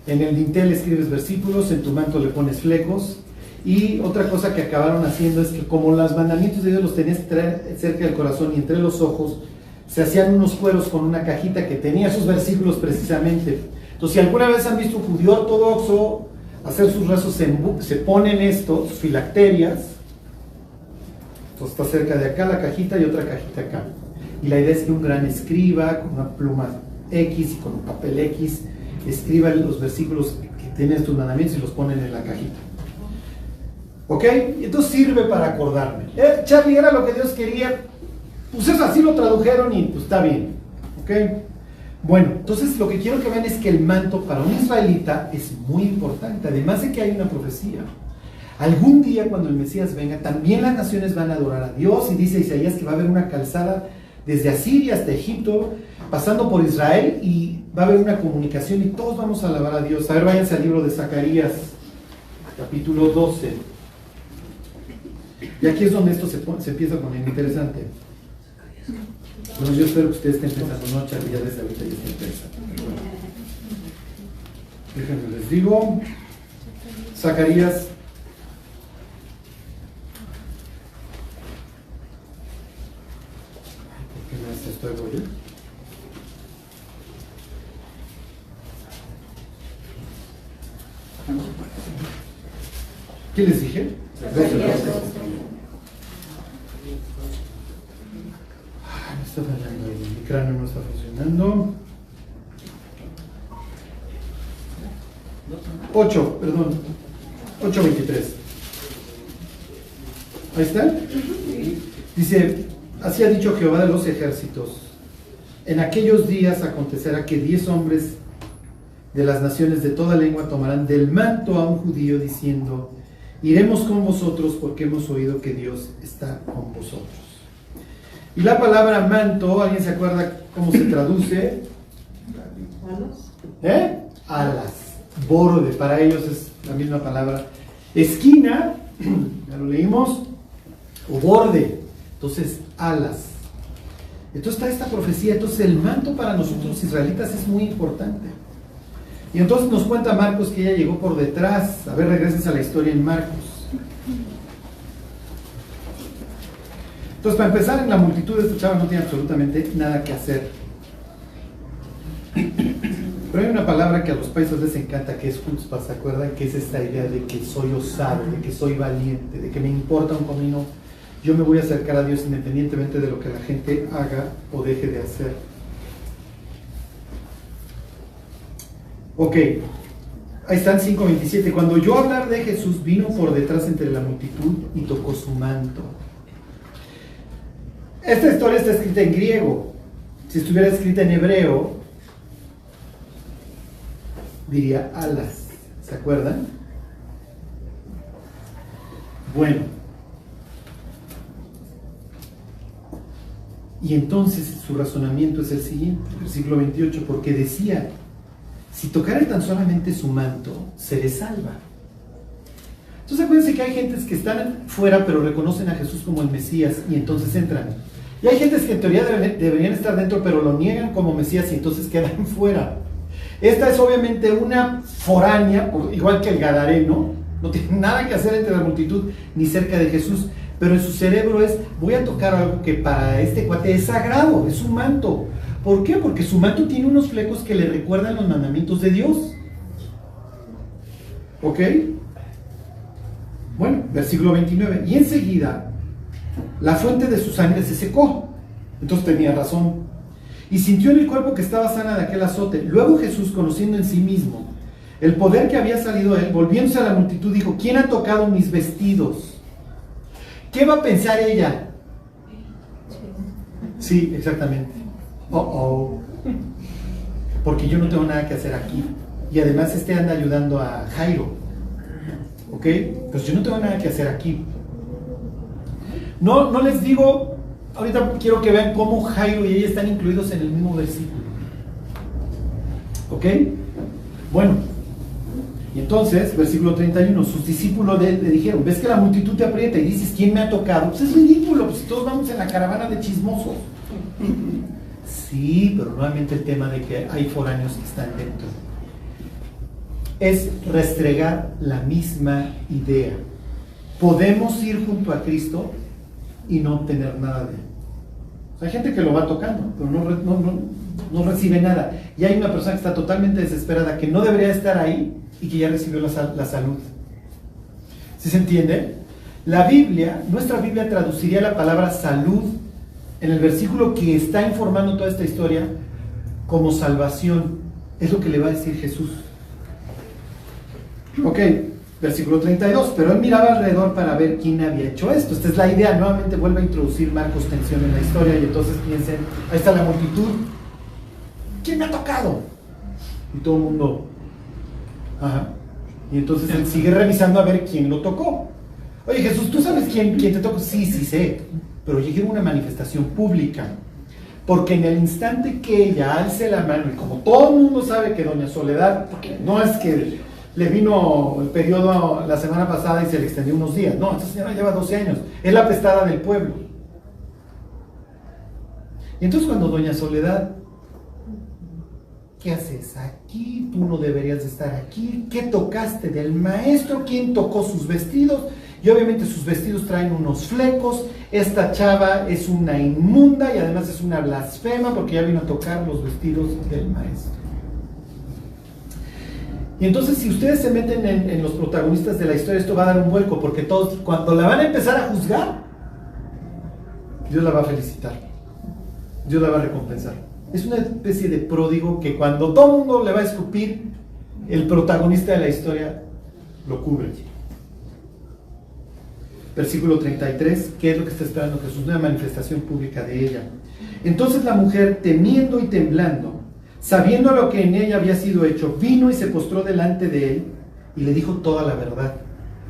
En el dintel escribes versículos, en tu manto le pones flecos. Y otra cosa que acabaron haciendo es que como los mandamientos de Dios los tenías cerca del corazón y entre los ojos, se hacían unos cueros con una cajita que tenía sus versículos precisamente. Entonces, si alguna vez han visto un judío ortodoxo hacer sus rezos, se ponen estos, filacterias. Entonces está cerca de acá la cajita y otra cajita acá. Y la idea es que un gran escriba con una pluma X y con un papel X escriba los versículos que tienen estos mandamientos y los ponen en la cajita. ¿Ok? Entonces sirve para acordarme. Charlie, era lo que Dios quería. Pues eso, así lo tradujeron y pues está bien. ¿Ok? Bueno, entonces lo que quiero que vean es que el manto para un israelita es muy importante. Además de que hay una profecía. Algún día cuando el Mesías venga, también las naciones van a adorar a Dios. Y dice Isaías que va a haber una calzada desde Asiria hasta Egipto, pasando por Israel, y va a haber una comunicación y todos vamos a alabar a Dios. A ver, váyanse al libro de Zacarías, capítulo 12. Y aquí es donde esto se empieza a poner interesante. Bueno, yo espero que ustedes estén pensando, no, Charlie, ya desde ahorita ya estén pensando. Bueno, déjenme les digo, Zacarías ¿por qué me hace esto de rollo? ¿Qué les dije? Me está fallando, mi cráneo no está funcionando. 8:23. Ahí está. Dice, así ha dicho Jehová de los ejércitos: en aquellos días acontecerá que 10 hombres de las naciones de toda lengua tomarán del manto a un judío diciendo: iremos con vosotros porque hemos oído que Dios está con vosotros. Y la palabra manto, ¿alguien se acuerda cómo se traduce? ¿Alas? Alas. Borde, para ellos es la misma palabra. Esquina, ya lo leímos, o borde. Entonces, alas. Entonces está esta profecía. Entonces el manto para nosotros los israelitas es muy importante. Y entonces nos cuenta Marcos que ella llegó por detrás. A ver, regreses a la historia en Marcos. Entonces, para empezar, en la multitud de esta chava no tiene absolutamente nada que hacer. Pero hay una palabra que a los paisas les encanta, que es chutzpah, ¿se acuerdan? Que es esta idea de que soy osado, de que soy valiente, de que me importa un comino. Yo me voy a acercar a Dios independientemente de lo que la gente haga o deje de hacer. Ok, ahí están 5:27. Cuando oyó hablar de Jesús, vino por detrás entre la multitud y tocó su manto. Esta historia está escrita en griego. Si estuviera escrita en hebreo, diría alas. ¿Se acuerdan? Bueno. Y entonces su razonamiento es el siguiente, versículo 28, porque decía, si tocare tan solamente su manto, seré salva. Entonces acuérdense que hay gentes que están fuera pero reconocen a Jesús como el Mesías y entonces entran. Y hay gentes que en teoría deberían estar dentro pero lo niegan como Mesías y entonces quedan fuera. Esta es obviamente una foránea, igual que el gadareno, no tiene nada que hacer entre la multitud ni cerca de Jesús, pero en su cerebro es, voy a tocar algo que para este cuate es sagrado, es un manto. ¿Por qué? Porque su manto tiene unos flecos que le recuerdan los mandamientos de Dios. ¿Ok? Bueno, versículo 29. Y enseguida, la fuente de su sangre se secó. Entonces tenía razón. Y sintió en el cuerpo que estaba sana de aquel azote. Luego Jesús, conociendo en sí mismo el poder que había salido de él, volviéndose a la multitud, dijo, ¿quién ha tocado mis vestidos? ¿Qué va a pensar ella? Sí, exactamente. Porque yo no tengo nada que hacer aquí. Y además anda ayudando a Jairo. ¿Ok? Pues yo no tengo nada que hacer aquí. No les digo, ahorita quiero que vean cómo Jairo y ella están incluidos en el mismo versículo. ¿Ok? Bueno, y entonces, versículo 31, sus discípulos le dijeron, ¿ves que la multitud te aprieta y dices, ¿quién me ha tocado? Pues es ridículo, pues todos vamos en la caravana de chismosos. Sí, pero nuevamente el tema de que hay foráneos que están dentro. Es restregar la misma idea. Podemos ir junto a Cristo y no obtener nada de él. Hay gente que lo va tocando, pero no recibe nada. Y hay una persona que está totalmente desesperada, que no debería estar ahí y que ya recibió la salud. ¿Sí se entiende? La Biblia, nuestra Biblia traduciría la palabra salud en el versículo que está informando toda esta historia como salvación. Es lo que le va a decir Jesús. Ok, versículo 32. Pero él miraba alrededor para ver quién había hecho esto. Esta es la idea. Nuevamente vuelve a introducir Marcos tensión en la historia. Y entonces piensen, ahí está la multitud. ¿Quién me ha tocado? Y todo el mundo. Ajá. Y entonces él sigue revisando a ver quién lo tocó. Oye, Jesús, ¿tú sabes quién te tocó? Sí sé. Pero llegué a una manifestación pública. Porque en el instante que ella alce la mano, y como todo el mundo sabe que doña Soledad, porque no es que le vino el periodo la semana pasada y se le extendió unos días, no, esta señora lleva 12 años, es la apestada del pueblo. Y entonces cuando doña Soledad, ¿qué haces aquí? Tú no deberías de estar aquí. ¿Qué tocaste del maestro? ¿Quién tocó sus vestidos? Y obviamente sus vestidos traen unos flecos. Esta chava es una inmunda y además es una blasfema porque ya vino a tocar los vestidos del maestro. Y entonces si ustedes se meten en los protagonistas de la historia, esto va a dar un vuelco porque todos, cuando la van a empezar a juzgar, Dios la va a felicitar. Dios la va a recompensar. Es una especie de pródigo que cuando todo el mundo le va a escupir, el protagonista de la historia lo cubre. Versículo 33, ¿qué es lo que está esperando Jesús? Una manifestación pública de ella. Entonces la mujer, temiendo y temblando, sabiendo lo que en ella había sido hecho, vino y se postró delante de él y le dijo toda la verdad.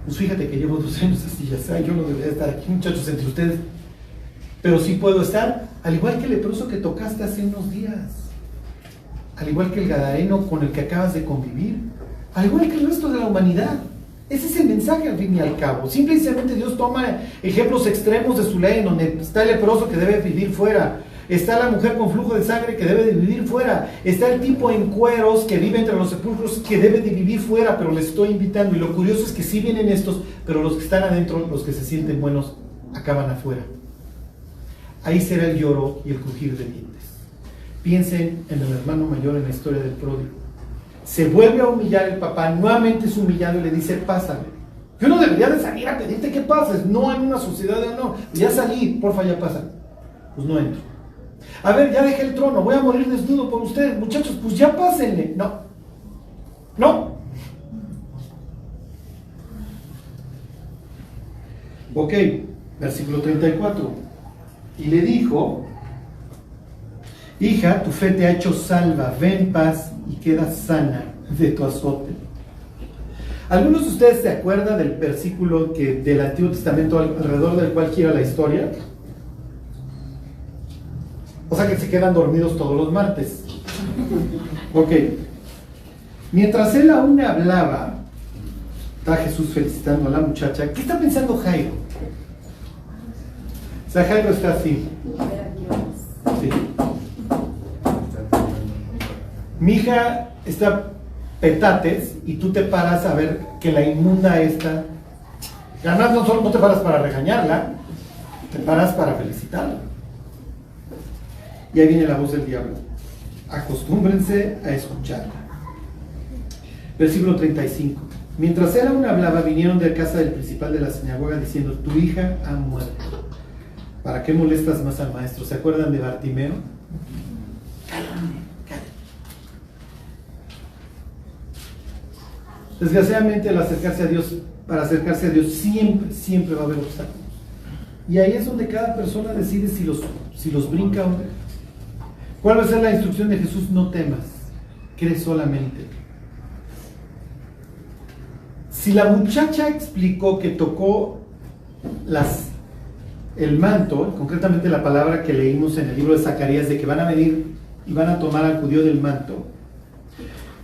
Pues fíjate que llevo 2 años así, ya sé, yo no debería estar aquí, muchachos, entre ustedes. pero sí puedo estar, al igual que el leproso que tocaste hace unos días, al igual que el gadareno con el que acabas de convivir, al igual que el resto de la humanidad. Ese es el mensaje al fin y al cabo. Simplemente Dios toma ejemplos extremos de su ley, donde está el leproso que debe vivir fuera, está la mujer con flujo de sangre que debe de vivir fuera, está el tipo en cueros que vive entre los sepulcros que debe de vivir fuera, pero les estoy invitando. Y lo curioso es que sí vienen estos, pero los que están adentro, los que se sienten buenos, acaban afuera. Ahí será el lloro y el crujir de dientes. Piensen en el hermano mayor en la historia del pródigo. Se vuelve a humillar el papá, nuevamente es humillado y le dice, pásame. Yo no debería de salir a pedirte que pases, no en una sociedad de honor. Ya salí, porfa, ya pasa. Pues no entro. A ver, ya dejé el trono, voy a morir desnudo por ustedes, muchachos, pues ya pásenle. No. Ok, versículo 34. Y le dijo, hija, tu fe te ha hecho salva, ve en paz y queda sana de tu azote. ¿Algunos de ustedes se acuerdan del versículo del Antiguo Testamento alrededor del cual gira la historia? O sea que se quedan dormidos todos los martes. Ok. Mientras él aún hablaba, está Jesús felicitando a la muchacha. ¿Qué está pensando Jairo? O sea, Jairo está así. Sí. Mi hija está petates y tú te paras a ver que la inmunda esta. Además, no te paras para regañarla, te paras para felicitarla. Y ahí viene la voz del diablo. Acostúmbrense a escucharla. Versículo 35. Mientras él aún hablaba, vinieron de casa del principal de la sinagoga diciendo, tu hija ha muerto. ¿Para qué molestas más al maestro? ¿Se acuerdan de Bartimeo? Cállate. Desgraciadamente, para acercarse a Dios siempre va a haber obstáculos. Y ahí es donde cada persona decide si los brinca o no. ¿Cuál va a ser la instrucción de Jesús? No temas, cree solamente. Si la muchacha explicó que tocó el manto, concretamente la palabra que leímos en el libro de Zacarías, de que van a venir y van a tomar al judío del manto,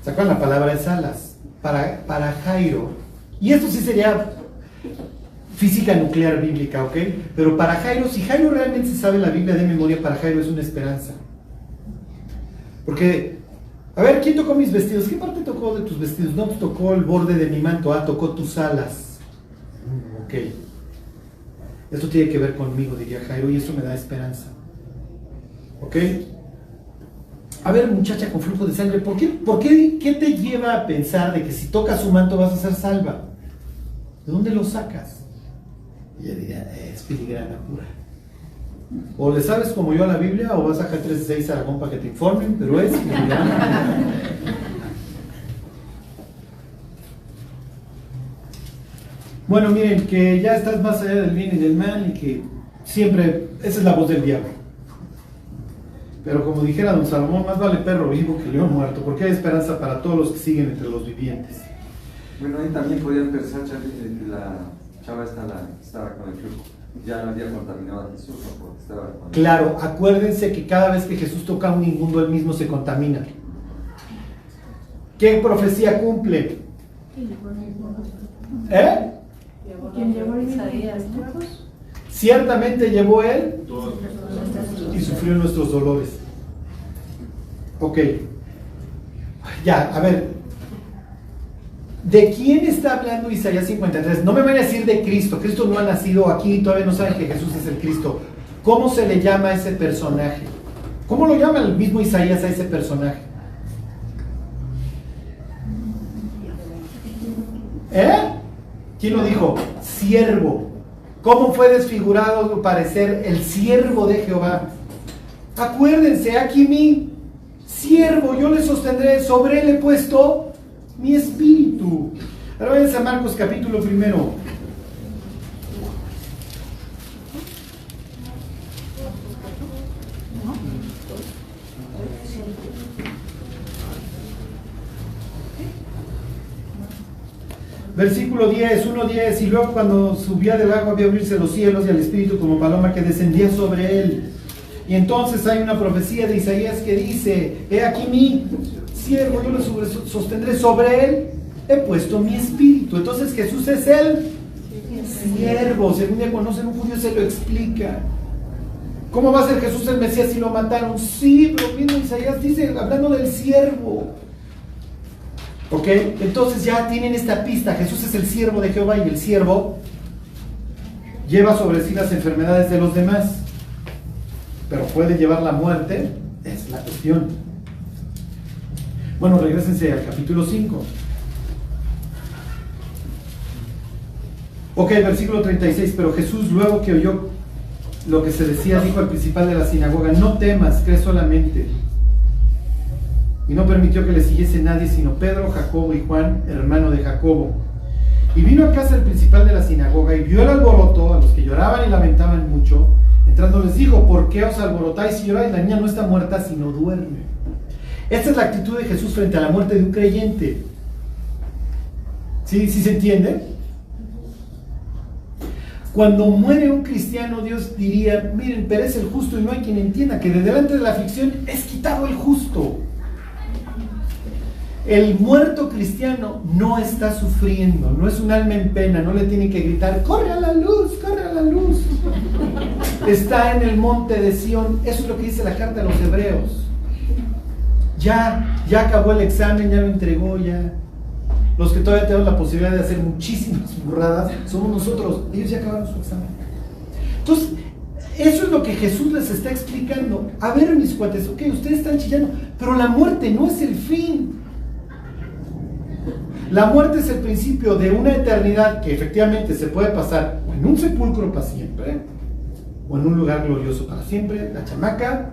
¿se acuerdan? La palabra es alas. Para Jairo, y esto sí sería física nuclear bíblica, ¿ok? Pero para Jairo, si Jairo realmente sabe la Biblia de memoria, para Jairo es una esperanza. Porque, a ver, ¿quién tocó mis vestidos? ¿Qué parte tocó de tus vestidos? No, tocó el borde de mi manto, tocó tus alas. Ok. Esto tiene que ver conmigo, diría Jairo, y eso me da esperanza. ¿Ok? A ver, muchacha con flujo de sangre, ¿qué te lleva a pensar de que si tocas su manto vas a ser salva? ¿De dónde lo sacas? Y ella diría, es filigrana pura. O le sabes como yo a la Biblia, o vas a sacar 3:6 Aragón para que te informen, pero es filigrana. Bueno, miren, que ya estás más allá del bien y del mal y que siempre, esa es la voz del diablo. Pero como dijera don Salomón, más vale perro vivo que león muerto, porque hay esperanza para todos los que siguen entre los vivientes. Bueno, ahí también podían pensar, la chava estaba con el flujo, ya no había contaminado a Jesús, ¿no? Porque estaba con... Claro, acuérdense que cada vez que Jesús toca un inmundo, él mismo se contamina. ¿Qué profecía cumple? ¿Quién llevó el Isaías? Ciertamente llevó él y sufrió nuestros dolores. Ok. Ya, a ver. ¿De quién está hablando Isaías 53? No me van a decir de Cristo. Cristo no ha nacido aquí y todavía no saben que Jesús es el Cristo. ¿Cómo se le llama a ese personaje? ¿Cómo lo llama el mismo Isaías a ese personaje? ¿Quién lo dijo? Siervo. ¿Cómo fue desfigurado al parecer el siervo de Jehová? Acuérdense, aquí mi siervo, yo le sostendré, sobre él he puesto mi espíritu. Ahora váyanse a Marcos capítulo 1. Versículo 10, 1:10, y luego cuando subía del agua vio abrirse los cielos y al Espíritu como paloma que descendía sobre él. Y entonces hay una profecía de Isaías que dice, he aquí mi siervo, yo lo sostendré sobre él, he puesto mi espíritu. Entonces Jesús es el siervo. Si algún día conocen un judío se lo explica. ¿Cómo va a ser Jesús el Mesías si lo mataron? Sí, pero mismo Isaías dice, hablando del siervo. ¿Ok? Entonces ya tienen esta pista. Jesús es el siervo de Jehová y el siervo lleva sobre sí las enfermedades de los demás, pero puede llevar la muerte, es la cuestión. Bueno, regrésense al capítulo 5. Ok, versículo 36. Pero Jesús, luego que oyó lo que se decía, dijo al principal de la sinagoga, no temas, cree solamente. Y no permitió que le siguiese nadie, sino Pedro, Jacobo y Juan, hermano de Jacobo. Y vino a casa el principal de la sinagoga y vio el alboroto, a los que lloraban y lamentaban mucho. Entrando les dijo, ¿por qué os alborotáis y lloráis? La niña no está muerta, sino duerme. Esta es la actitud de Jesús frente a la muerte de un creyente. ¿Sí se entiende? Cuando muere un cristiano, Dios diría, miren, perece el justo y no hay quien entienda que de delante de la aflicción es quitado el justo. El muerto cristiano no está sufriendo, no es un alma en pena, no le tienen que gritar, corre a la luz, corre a la luz. Está en el monte de Sión. Eso es lo que dice la carta a los hebreos. Ya acabó el examen, ya lo entregó, ya. Los que todavía tenemos la posibilidad de hacer muchísimas burradas somos nosotros. Ellos ya acabaron su examen. Entonces, eso es lo que Jesús les está explicando. A ver, mis cuates, ok, ustedes están chillando, pero la muerte no es el fin. La muerte es el principio de una eternidad que efectivamente se puede pasar o en un sepulcro para siempre, o en un lugar glorioso para siempre. La chamaca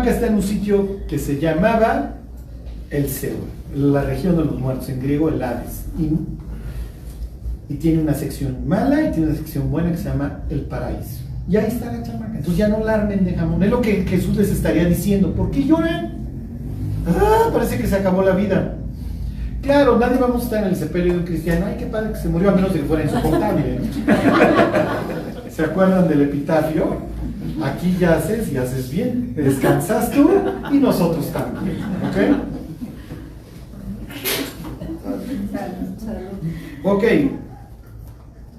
está en un sitio que se llamaba el Seol, la región de los muertos, en griego el Hades, y tiene una sección mala y tiene una sección buena que se llama el paraíso. Y ahí está la chamaca. Entonces ya no la armen de jamón. Es lo que Jesús les estaría diciendo. ¿Por qué lloran? Parece que se acabó la vida. Claro, nadie vamos a estar en el sepelio de un cristiano. Ay, qué padre que se murió, a menos de que fuera insoportable. ¿Se acuerdan del epitafio? Aquí yaces y haces bien. Descansas tú y nosotros también. ¿Ok? Ok.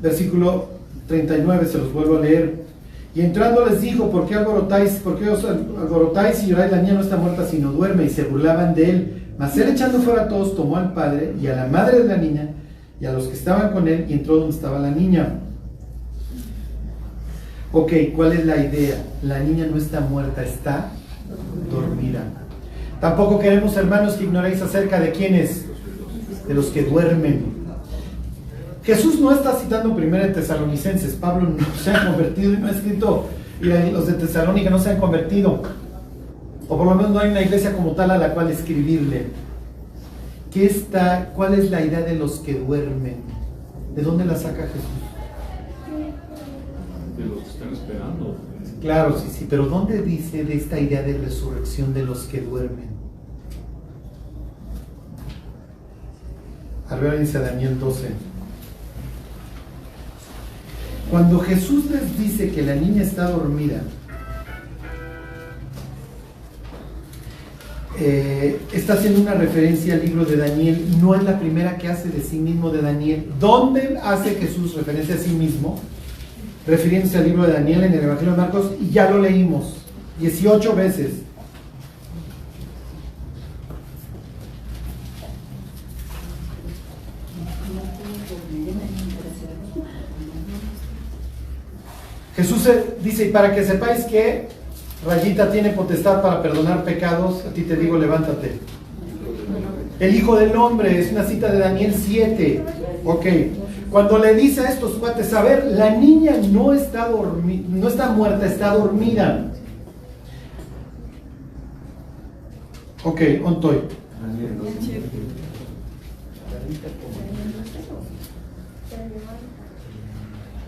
Versículo 39, se los vuelvo a leer. Y entrando les dijo, ¿por qué os alborotáis y lloráis? La niña no está muerta sino duerme. Y se burlaban de él. Mas él, echando fuera a todos, tomó al padre y a la madre de la niña y a los que estaban con él y entró donde estaba la niña. Ok, ¿cuál es la idea? La niña no está muerta, está dormida. Tampoco queremos, hermanos, que ignoréis acerca de quiénes, de los que duermen. Jesús no está citando primero en Tesalonicenses. Pablo no se ha convertido y no ha escrito, y los de Tesalónica no se han convertido, o por lo menos no hay una iglesia como tal a la cual escribirle. ¿Cuál es la idea de los que duermen? ¿De dónde la saca Jesús? De los que están esperando. Claro, sí, pero ¿dónde dice de esta idea de resurrección de los que duermen? Arriba dice Daniel 12. Cuando Jesús les dice que la niña está dormida, está haciendo una referencia al libro de Daniel. No es la primera que hace de sí mismo de Daniel. ¿Dónde hace Jesús referencia a sí mismo? Refiriéndose al libro de Daniel en el Evangelio de Marcos, y ya lo leímos 18 veces. Jesús dice, y para que sepáis que Rayita tiene potestad para perdonar pecados, a ti te digo, levántate. El Hijo del Hombre, es una cita de Daniel 7. Ok, cuando le dice a estos cuates, a ver, la niña no está muerta, está dormida. Ok, ontoy.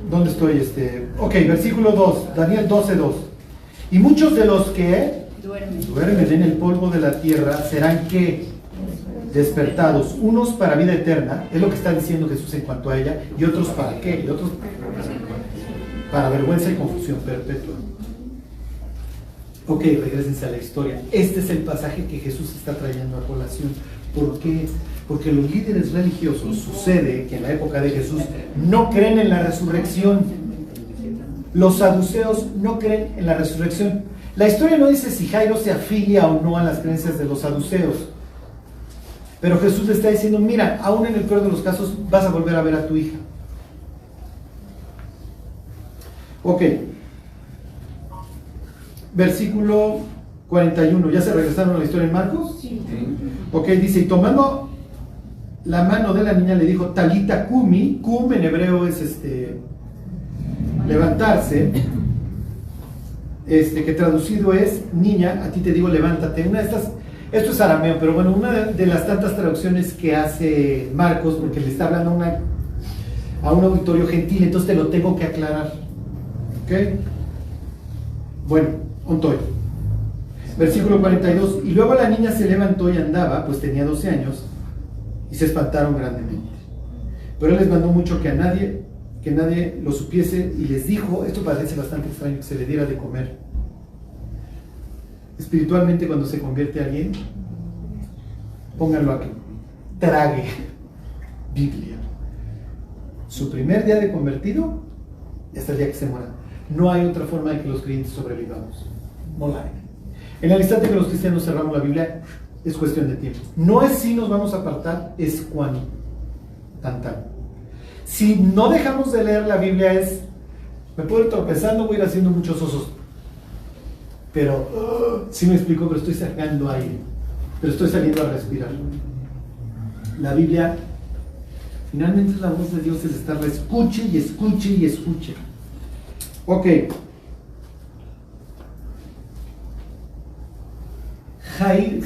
¿Dónde estoy? Ok, versículo 2, Daniel 12:2. Y muchos de los que duermen en el polvo de la tierra serán ¿qué? despertados, unos para vida eterna, es lo que está diciendo Jesús en cuanto a ella, y otros para qué, y otros para vergüenza y confusión perpetua. Ok, regrésense a la historia. Este es el pasaje que Jesús está trayendo a colación. ¿Por qué? Porque los líderes religiosos, sucede que en la época de Jesús no creen en la resurrección. Los saduceos no creen en la resurrección. La historia no dice si Jairo se afilia o no a las creencias de los saduceos. Pero Jesús le está diciendo, mira, aún en el peor de los casos vas a volver a ver a tu hija. Ok. Versículo 41. ¿Ya se regresaron a la historia en Marcos? Sí. Ok, dice, y tomando la mano de la niña le dijo, Talita Kumi, Kum en hebreo es levantarse, que traducido es, niña, a ti te digo levántate. Una de estas, esto es arameo, pero bueno, una de las tantas traducciones que hace Marcos, porque le está hablando a un auditorio gentil, entonces te lo tengo que aclarar. ¿Ok? Bueno, ontoy. Versículo 42. Y luego la niña se levantó y andaba, pues tenía 12 años, y se espantaron grandemente. Pero él les mandó mucho que nadie lo supiese, y les dijo, esto parece bastante extraño, que se le diera de comer. Espiritualmente, cuando se convierte a alguien, pónganlo aquí, trague Biblia. Su primer día de convertido y hasta el día que se muera. No hay otra forma de que los creyentes sobrevivamos. No la hay. En el instante que los cristianos cerramos la Biblia, es cuestión de tiempo. No es si nos vamos a apartar, es cuándo. Tan. Si no dejamos de leer la Biblia es, me puedo ir tropezando, voy a ir haciendo muchos osos. Pero, sí me explico, pero estoy sacando aire. Pero estoy saliendo a respirar. La Biblia, finalmente es la voz de Dios, es estar, escuche y escuche y escuche. Ok.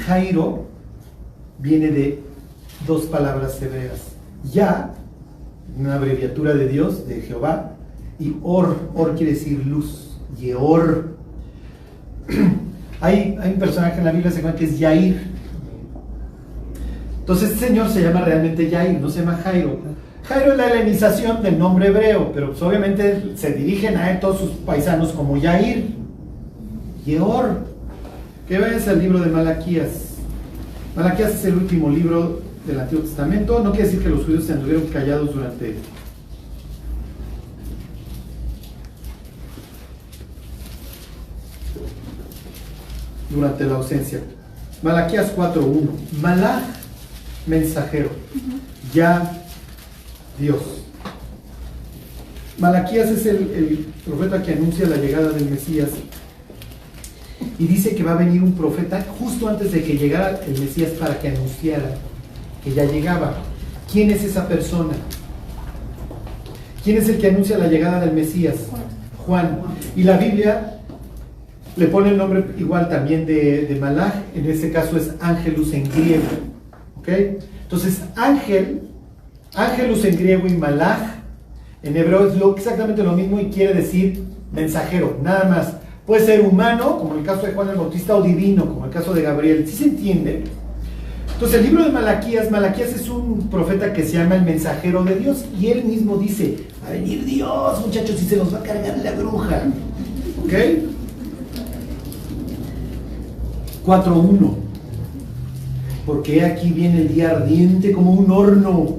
Jairo viene de dos palabras hebreas. Ya, una abreviatura de Dios, de Jehová, y Or quiere decir luz, Yeor. Hay un personaje en la Biblia que es Yair. Entonces este señor se llama realmente Yair, no se llama Jairo. Jairo es la helenización del nombre hebreo, pero pues obviamente se dirigen a él todos sus paisanos como Yair, Yeor. Que vayas al libro de Malaquías. Malaquías es el último libro del Antiguo Testamento. No quiere decir que los judíos se anduvieron callados durante la ausencia. Malaquías 4:1. Malach, mensajero. Ya Dios. Malaquías es el profeta que anuncia la llegada del Mesías. Y dice que va a venir un profeta justo antes de que llegara el Mesías para que anunciara que ya llegaba. ¿Quién es esa persona? ¿Quién es el que anuncia la llegada del Mesías? Juan. Y la Biblia le pone el nombre igual también de Malach, en este caso es Ángelus en griego. ¿Ok? Entonces, Ángelus en griego y Malach en hebreo es exactamente lo mismo y quiere decir mensajero, nada más. Puede ser humano, como en el caso de Juan el Bautista, o divino, como el caso de Gabriel. ¿Sí se entiende? Entonces el libro de Malaquías es un profeta que se llama el mensajero de Dios, y él mismo dice, va a venir Dios, muchachos, y se los va a cargar la bruja. ¿Ok? 4:1. Porque aquí viene el día ardiente como un horno,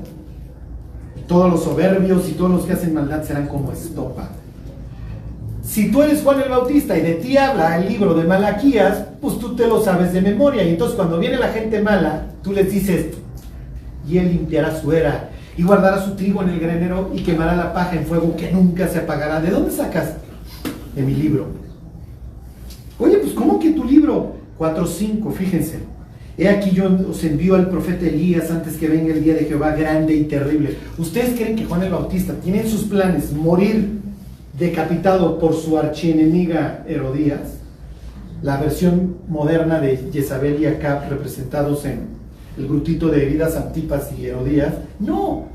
y todos los soberbios y todos los que hacen maldad serán como estopa. Si tú eres Juan el Bautista y de ti habla el libro de Malaquías, pues tú te lo sabes de memoria. Y entonces cuando viene la gente mala, tú les dices, y él limpiará su era, y guardará su trigo en el granero, y quemará la paja en fuego que nunca se apagará. ¿De dónde sacas? De mi libro. Oye, pues ¿cómo que tu libro? 4:5, fíjense. He aquí yo os envío al profeta Elías antes que venga el día de Jehová grande y terrible. ¿Ustedes creen que Juan el Bautista tiene en sus planes morir decapitado por su archienemiga Herodías? La versión moderna de Jezabel y Acab, representados en el grupito de heridas Antipas y Herodías. No.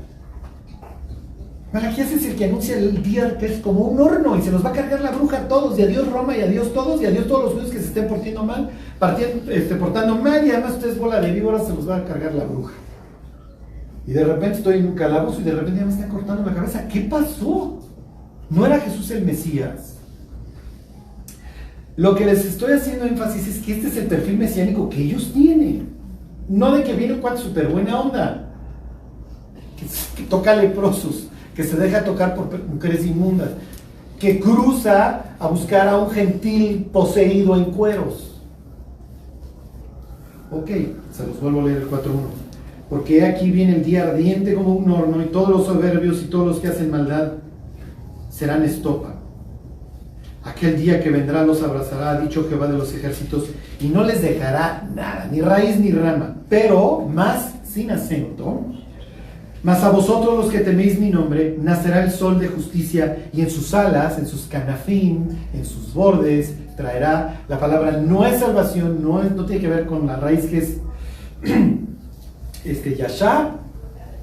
Malaquías es el que anuncia el día que es como un horno y se los va a cargar la bruja a todos, y adiós Roma, y adiós todos, y adiós todos los judíos que se estén portando mal, portando mal, y además ustedes bola de víboras, se los va a cargar la bruja. Y de repente estoy en un calabozo y de repente ya me están cortando la cabeza. ¿Qué pasó? ¿No era Jesús el Mesías? Lo que les estoy haciendo énfasis es que este es el perfil mesiánico que ellos tienen. No de que viene un cuate súper buena onda, que toca leprosos, que se deja tocar por mujeres inmundas, que cruza a buscar a un gentil poseído en cueros. Ok, se los vuelvo a leer el 4.1. Porque aquí viene el día ardiente como un horno, y todos los soberbios y todos los que hacen maldad serán estopa. Aquel día que vendrá los abrazará, ha dicho Jehová de los ejércitos, y no les dejará nada, ni raíz ni rama, pero más sin acento. Mas a vosotros los que teméis mi nombre, nacerá el sol de justicia, y en sus alas, en sus canafín, en sus bordes, traerá. La palabra no es salvación, no tiene que ver con la raíz que es yashá.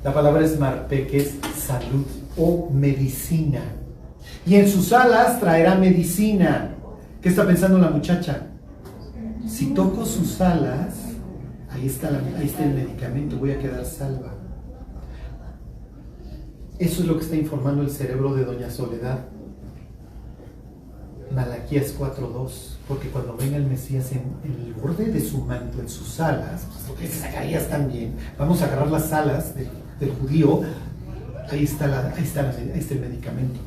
La palabra es marpe, que es salud o medicina. Y en sus alas traerá medicina. ¿Qué está pensando la muchacha? Si toco sus alas, ahí está el medicamento, voy a quedar salva. Eso es lo que está informando el cerebro de doña Soledad. Malaquías 4.2, porque cuando venga el Mesías en el borde de su manto, en sus alas, pues lo que dice Zacarías también, vamos a agarrar las alas del judío, ahí está el medicamento.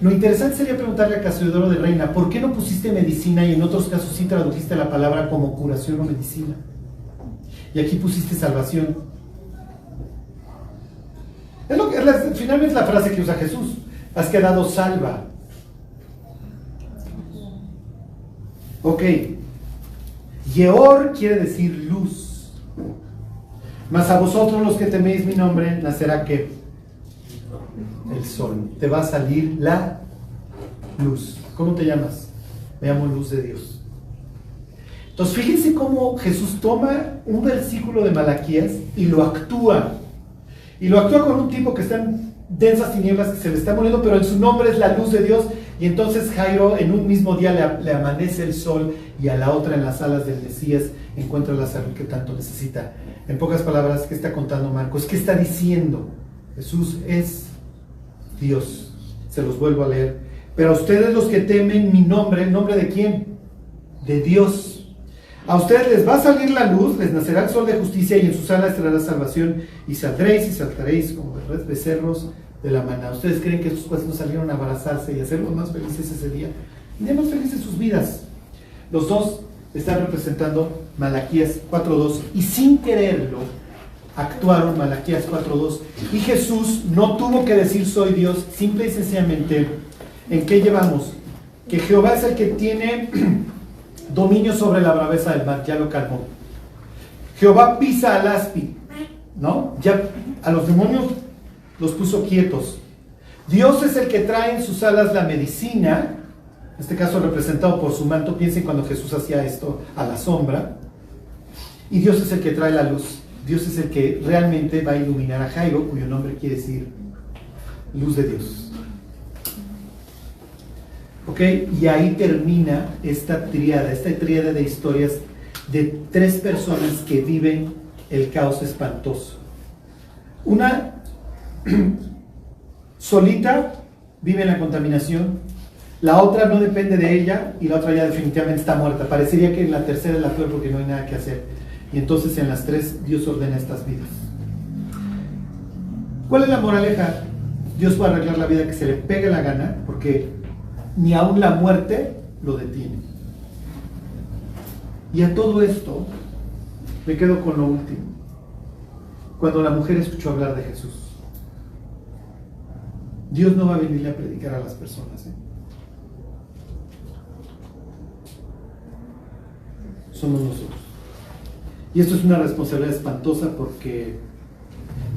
Lo interesante sería preguntarle a Casiodoro de Reina, ¿por qué no pusiste medicina y en otros casos sí tradujiste la palabra como curación o medicina? Y aquí pusiste salvación. Finalmente es la frase que usa Jesús: has quedado salva. Ok. Yeor quiere decir luz. Mas a vosotros los que teméis mi nombre, nacerá ¿qué? El sol. Te va a salir la luz. ¿Cómo te llamas? Me llamo Luz de Dios. Entonces fíjense cómo Jesús toma un versículo de Malaquías y lo actúa. Y lo actúa con un tipo que está en densas tinieblas, que se le está muriendo, pero en su nombre es la luz de Dios. Y entonces Jairo en un mismo día le amanece el sol, y a la otra, en las alas del Mesías, encuentra la salud que tanto necesita. En pocas palabras, ¿qué está contando Marcos? ¿Qué está diciendo? Jesús es Dios. Se los vuelvo a leer. Pero a ustedes los que temen mi nombre, ¿el nombre de quién? De Dios. A ustedes les va a salir la luz, les nacerá el sol de justicia, y en sus alas traerá salvación, y saldréis y saltaréis como becerros de la maná. ¿Ustedes creen que estos cuates no salieron a abrazarse y a ser los más felices ese día? Y de más felices sus vidas. Los dos están representando Malaquías 4.2, y sin quererlo actuaron Malaquías 4.2, y Jesús no tuvo que decir soy Dios. Simple y sencillamente, ¿en qué llevamos? Que Jehová es el que tiene dominio sobre la braveza del mar, ya lo calmó. Jehová pisa al áspid, ¿no? Ya a los demonios los puso quietos. Dios es el que trae en sus alas la medicina, en este caso representado por su manto. Piensen cuando Jesús hacía esto a la sombra. Y Dios es el que trae la luz. Dios es el que realmente va a iluminar a Jairo, cuyo nombre quiere decir luz de Dios. ¿Ok? Y ahí termina esta tríada de historias de tres personas que viven el caos espantoso. Una solita vive en la contaminación, la otra no depende de ella, y la otra ya definitivamente está muerta. Parecería que la tercera es la peor porque no hay nada que hacer. Y entonces en las tres Dios ordena estas vidas. ¿Cuál es la moraleja? Dios va a arreglar la vida que se le pegue la gana, porque ni aún la muerte lo detiene. Y a todo esto me quedo con lo último. Cuando la mujer escuchó hablar de Jesús. Dios no va a venirle a predicar a las personas, Somos nosotros. Y esto es una responsabilidad espantosa, porque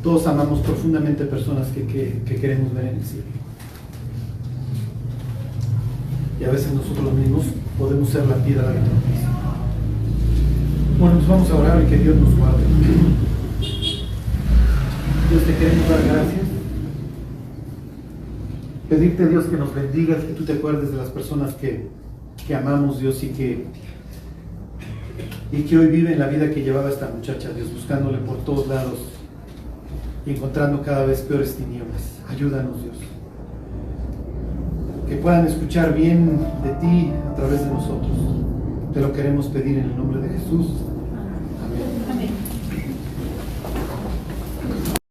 todos amamos profundamente personas que queremos ver en el cielo. Y a veces nosotros mismos podemos ser la piedra de tropiezo. Bueno, pues vamos a orar y que Dios nos guarde. Dios, te queremos dar gracias Pedirte, Dios, que nos bendigas, que tú te acuerdes de las personas que amamos, Dios, y que hoy viven la vida que llevaba esta muchacha, Dios, buscándole por todos lados y encontrando cada vez peores tinieblas. Ayúdanos, Dios. Que puedan escuchar bien de ti a través de nosotros. Te lo queremos pedir en el nombre de Jesús.